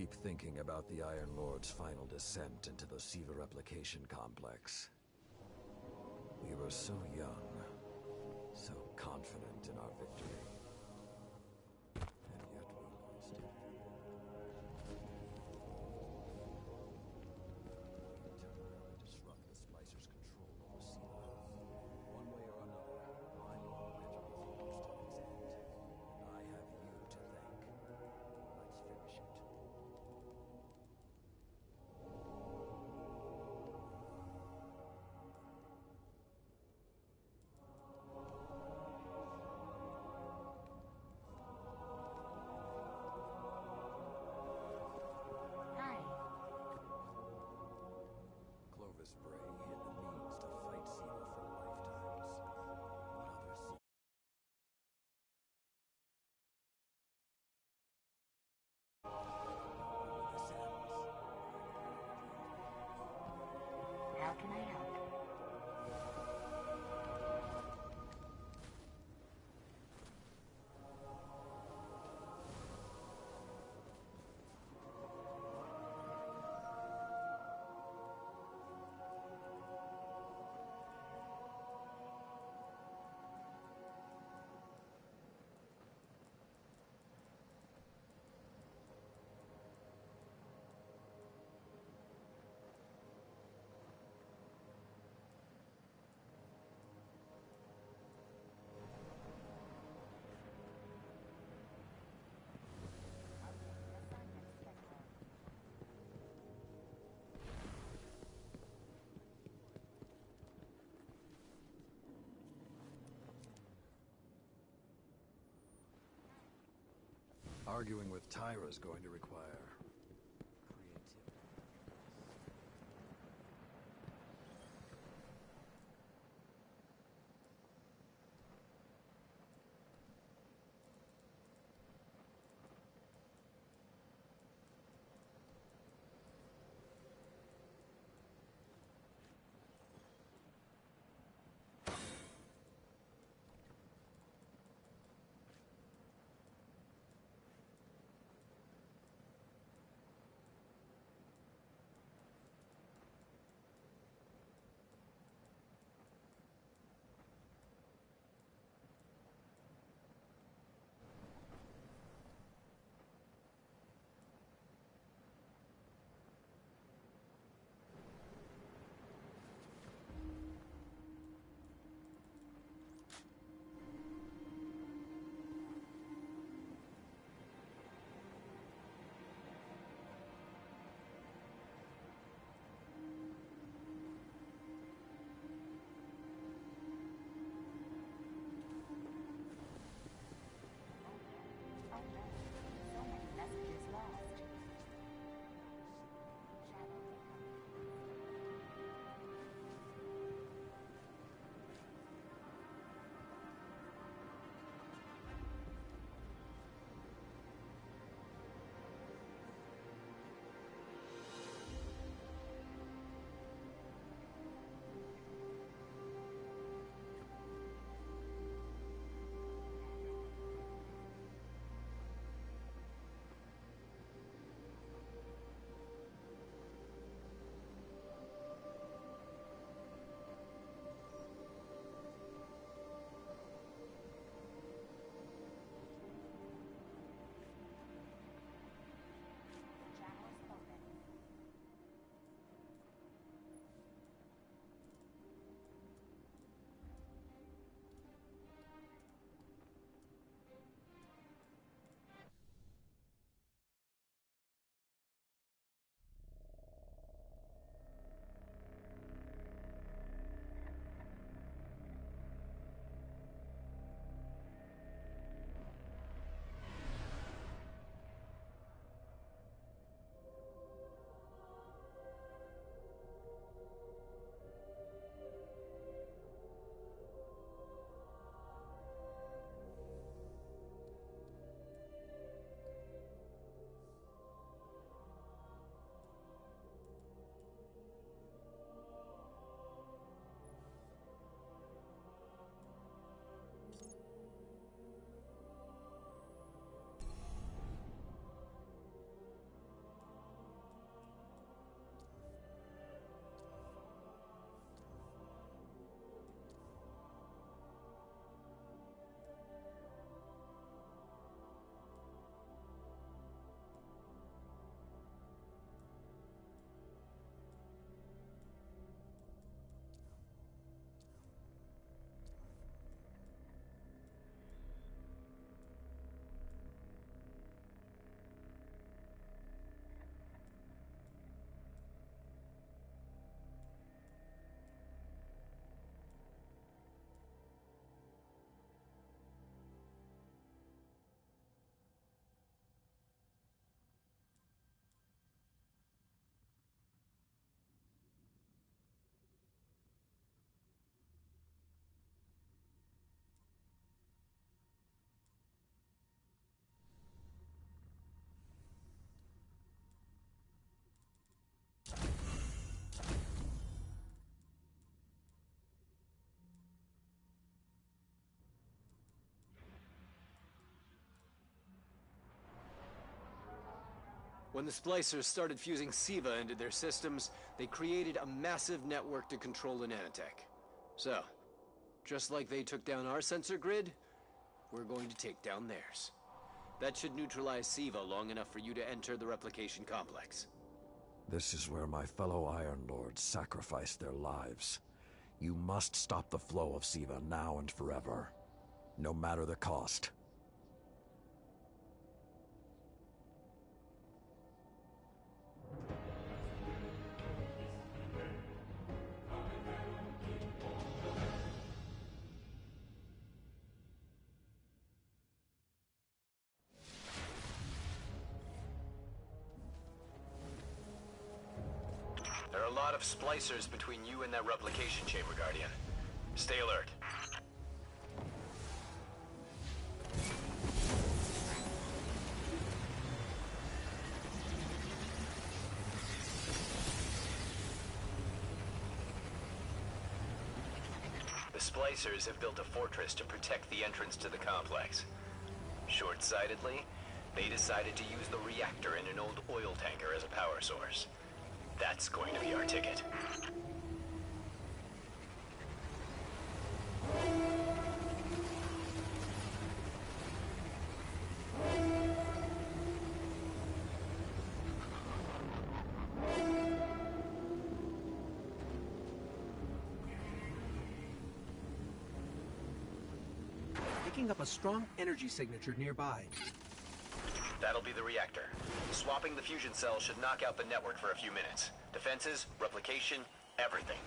keep thinking about the Iron Lord's final descent into the Siva replication complex. We were so young, so confident in our victory. And yet we lost it. We temporarily disrupt the Splicer's control over Siva. One way or another, my long magic is almost at its end. And I have you to thank. Let's finish it. Hi. Clovis Bray hid the means to fight Siva for lifetimes. What other Siva? How can I help? Arguing with Tyra is going to require creativity. When the splicers started fusing SIVA into their systems, they created a massive network to control an nanotech. So, just like they took down our sensor grid, we're going to take down theirs. That should neutralize SIVA long enough for you to enter the replication complex. This is where my fellow Iron Lords sacrificed their lives. You must stop the flow of SIVA now and forever, no matter the cost. There are a lot of splicers between you and that replication chamber, Guardian. Stay alert. The splicers have built a fortress to protect the entrance to the complex. Short-sightedly, they decided to use the reactor in an old oil tanker as a power source. That's going to be our ticket. Picking up a strong energy signature nearby. That'll be the reactor. Swapping the fusion cell should knock out the network for a few minutes. Defenses, replication, everything.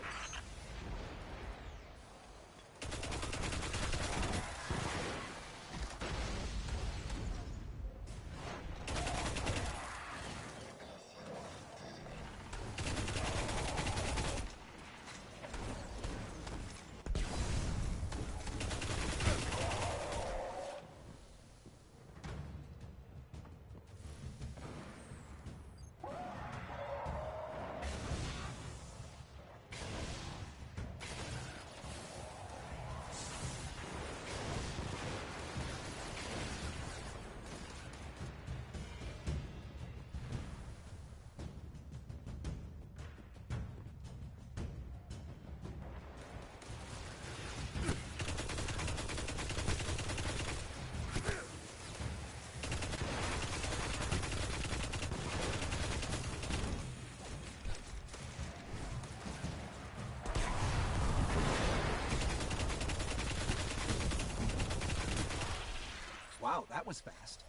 Wow, that was fast.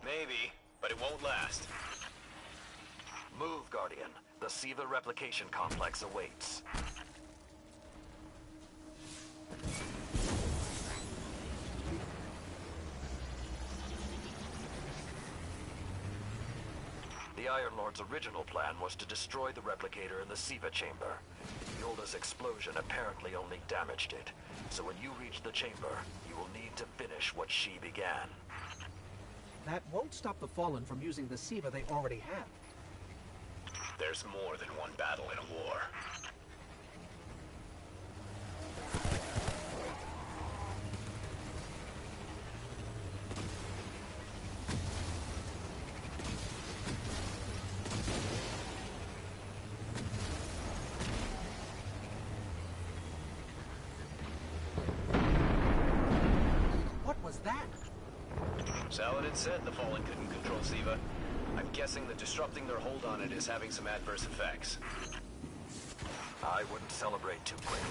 Maybe, but it won't last. Move, Guardian. The SIVA replication complex awaits. The Iron Lord's original plan was to destroy the replicator in the SIVA chamber. Yolda's explosion apparently only damaged it, so when you reach the chamber, you will need to finish what she began. That won't stop the Fallen from using the SIVA they already have. There's more than one battle in a war. What was that? Saladin said the Fallen couldn't control SIVA. I'm guessing that disrupting their hold on it is having some adverse effects. I wouldn't celebrate too quickly.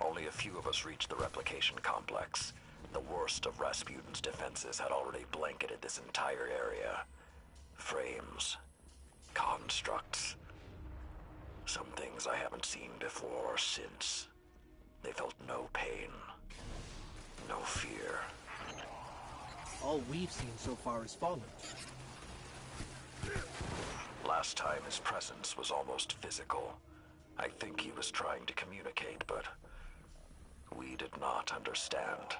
Only a few of us reached the replication complex. The worst of Rasputin's defenses had already blanketed this entire area. Frames, constructs, Some things I haven't seen before or since. They felt no pain, no fear. All we've seen so far is fallen. Last time his presence was almost physical. I think he was trying to communicate, but we did not understand.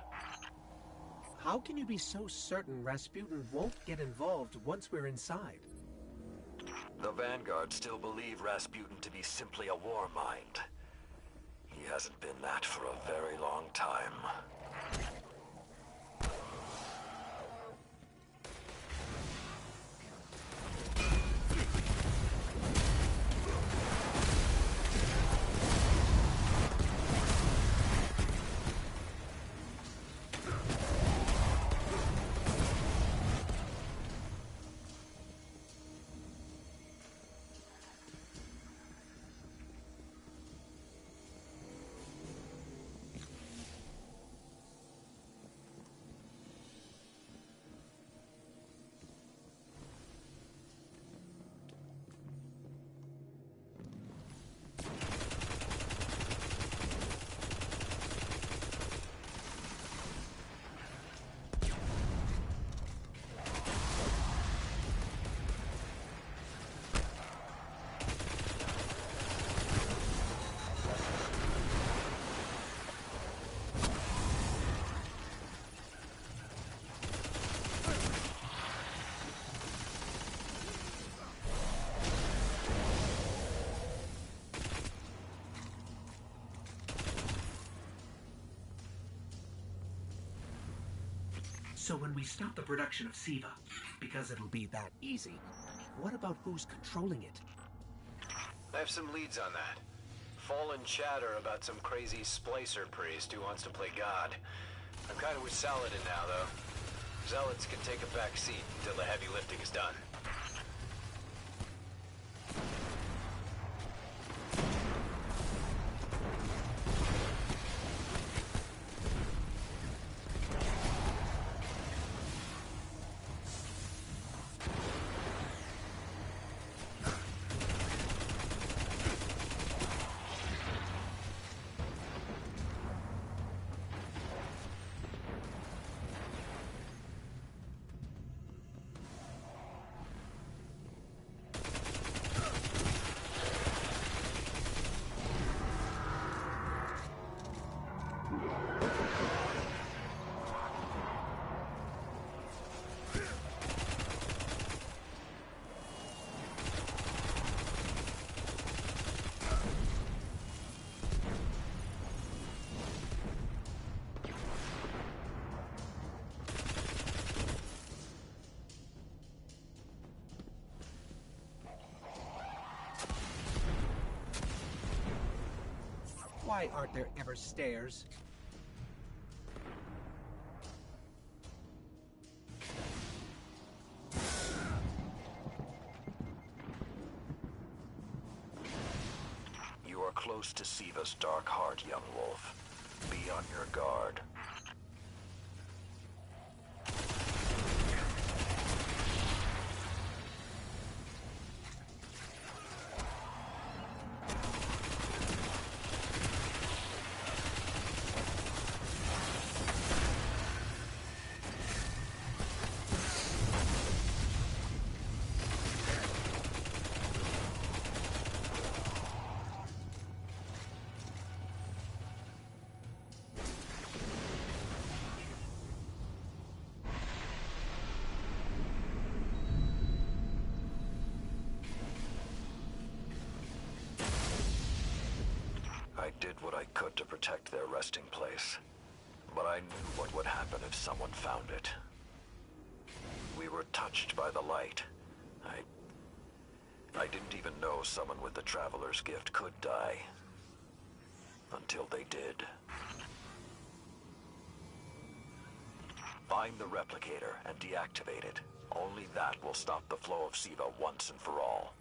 How can you be so certain Rasputin won't get involved once we're inside? The Vanguard still believe Rasputin to be simply a war mind. He hasn't been that for a very long time. So when we stop the production of Siva, because it'll be that easy, what about who's controlling it? I have some leads on that. Fallen chatter about some crazy splicer priest who wants to play God. I'm kind of with Saladin now, though. Zealots can take a back seat until the heavy lifting is done. Why aren't there ever stairs? You are close to Siva's dark heart, young wolf. Be on your guard. I did what I could to protect their resting place, but I knew what would happen if someone found it. We were touched by the light. I didn't even know someone with the Traveler's Gift could die. Until they did. Find the replicator and deactivate it. Only that will stop the flow of Siva once and for all.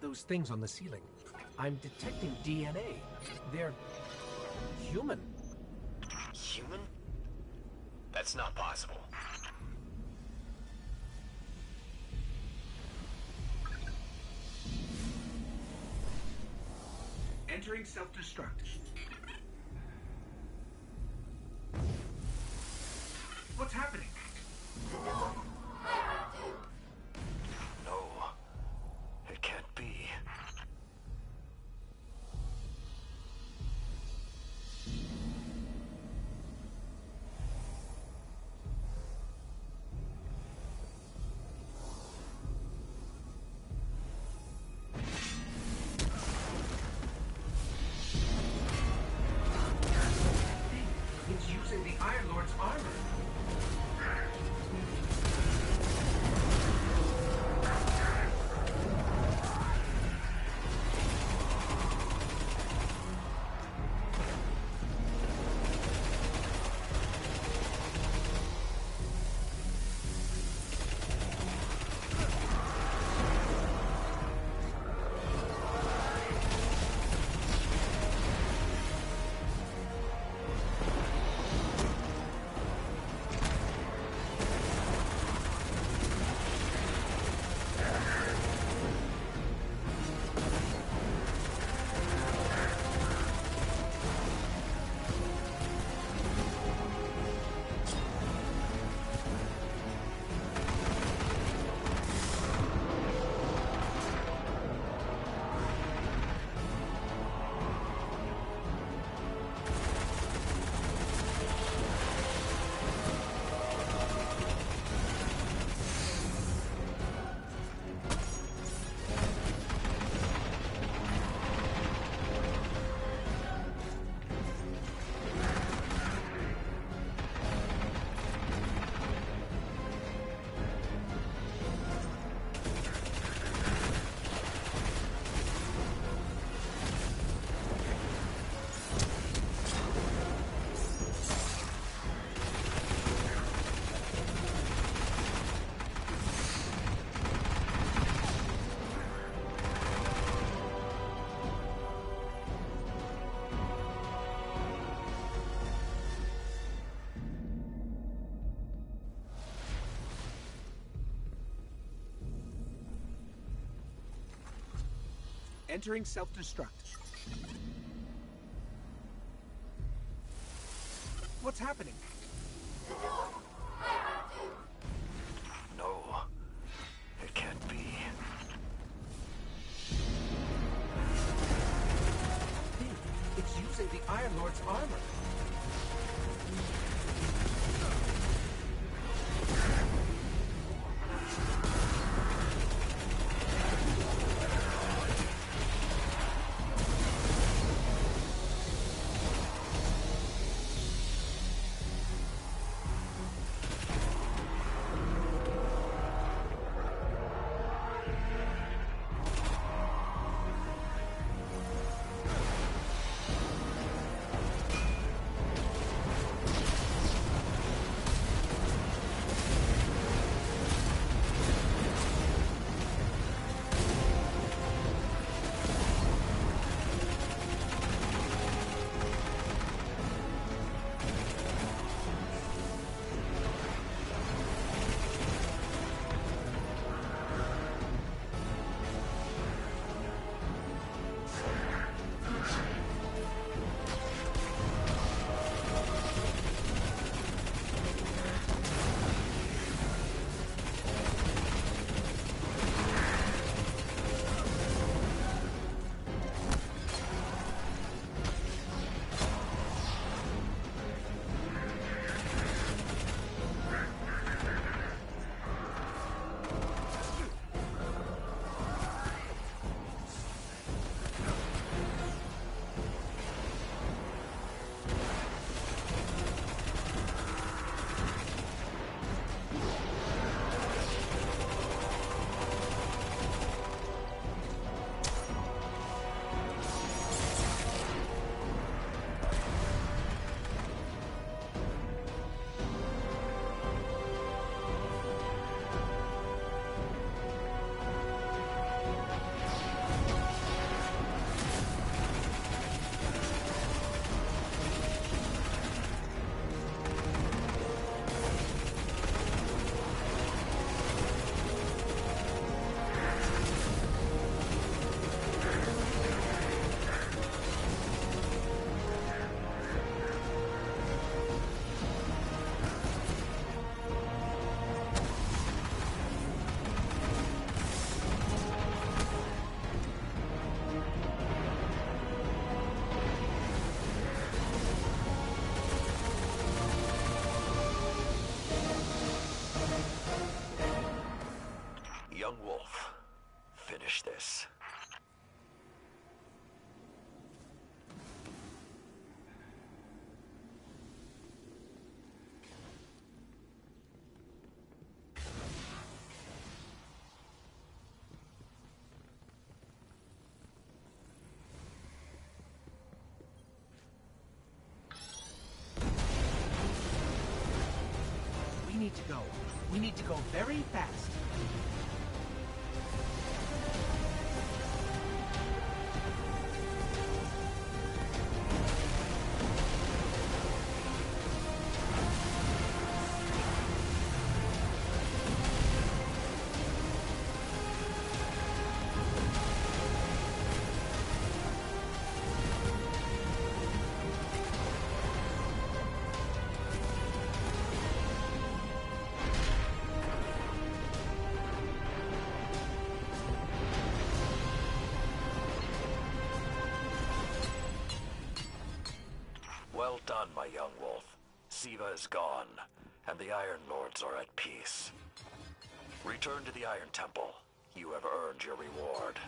Those things on the ceiling. I'm detecting DNA. They're human. Human? That's not possible. Entering self-destruct. What's happening? No. It can't be. It's using the Iron Lord's armor. Entering self-destruct. What's happening? No. It can't be. It's using the Iron Lord's armor. finish this. We need to go. We need to go very fast. Well done, my young wolf. Siva is gone, and the Iron Lords are at peace. Return to the Iron Temple. You have earned your reward.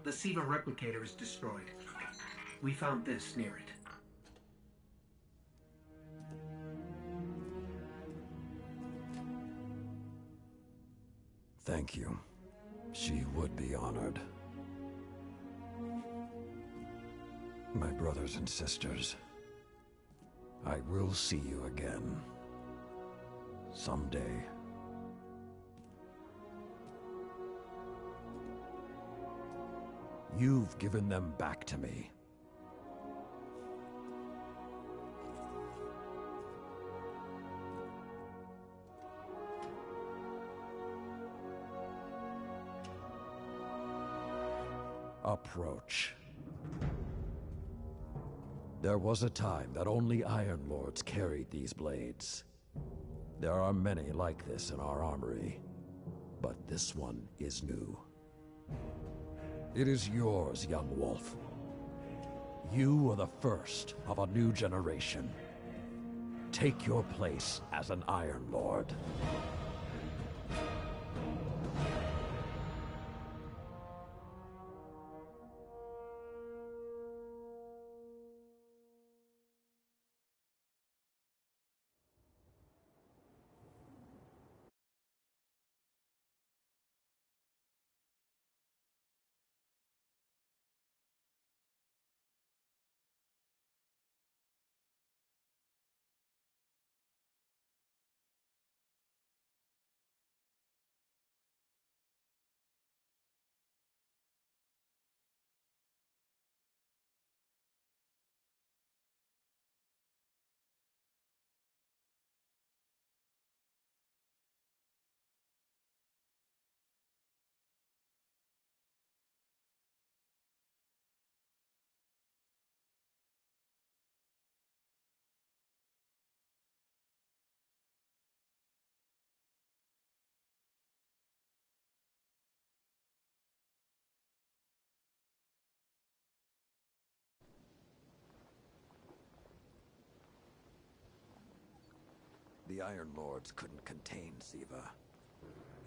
The Siva replicator is destroyed. We found this near it. Thank you. She would be honored. My brothers and sisters, I will see you again. Someday. You've given them back to me. Approach. There was a time that only Iron Lords carried these blades. There are many like this in our armory, but this one is new. It is yours, young wolf. You are the first of a new generation. Take your place as an Iron Lord. The Iron Lords couldn't contain Siva.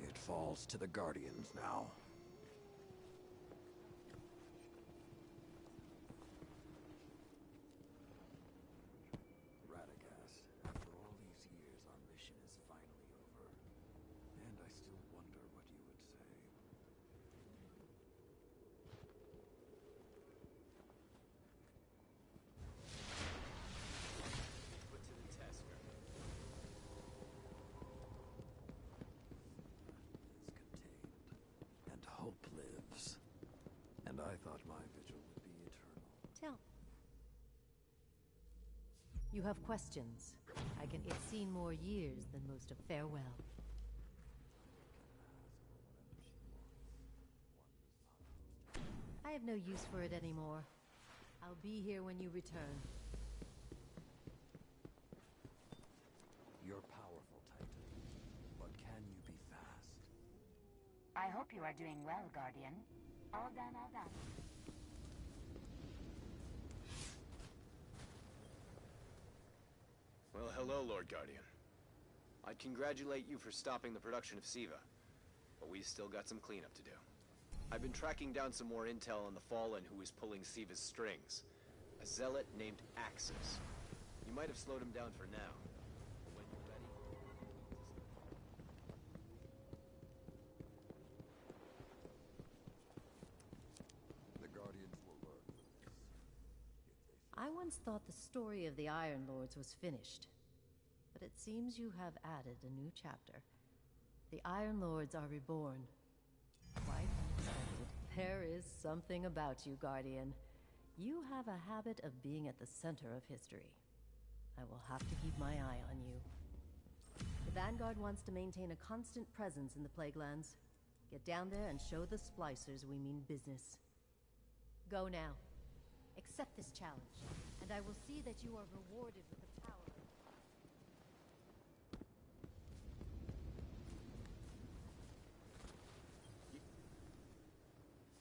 It falls to the Guardians now. I thought my vigil would be eternal. Tell. You have questions. I can. It's seen more years than most of farewell. I have no use for it anymore. I'll be here when you return. You're powerful, Titan. But can you be fast? I hope you are doing well, Guardian. All done, all done. Well, hello, Lord Guardian. I'd congratulate you for stopping the production of Siva, but we've still got some cleanup to do. I've been tracking down some more intel on the Fallen who is pulling Siva's strings. A zealot named Axis. You might have slowed him down for now. But when you're ready... The Guardians will learn from this. I once thought the story of the Iron Lords was finished, but it seems you have added a new chapter. The Iron Lords are reborn. Quite unexpected. There is something about you, Guardian. You have a habit of being at the center of history. I will have to keep my eye on you. The Vanguard wants to maintain a constant presence in the Plaguelands. Get down there and show the Splicers we mean business. Go now. Accept this challenge, and I will see that you are rewarded with the power.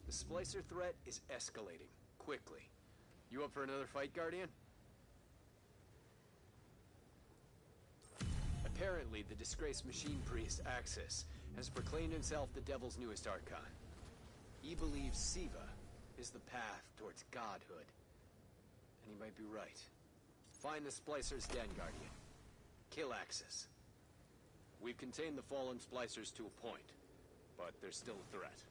The Splicer threat is escalating, quickly. You up for another fight, Guardian? Apparently, the disgraced machine priest, Axis, has proclaimed himself the Devil's newest Archon. He believes Siva is the path towards godhood. And he might be right. Find the Splicer's den, Guardian. Kill Axis. We've contained the fallen Splicers to a point, but there's still a threat.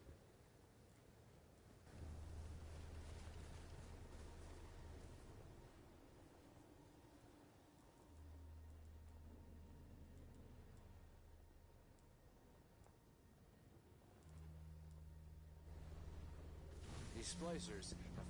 These Splicers have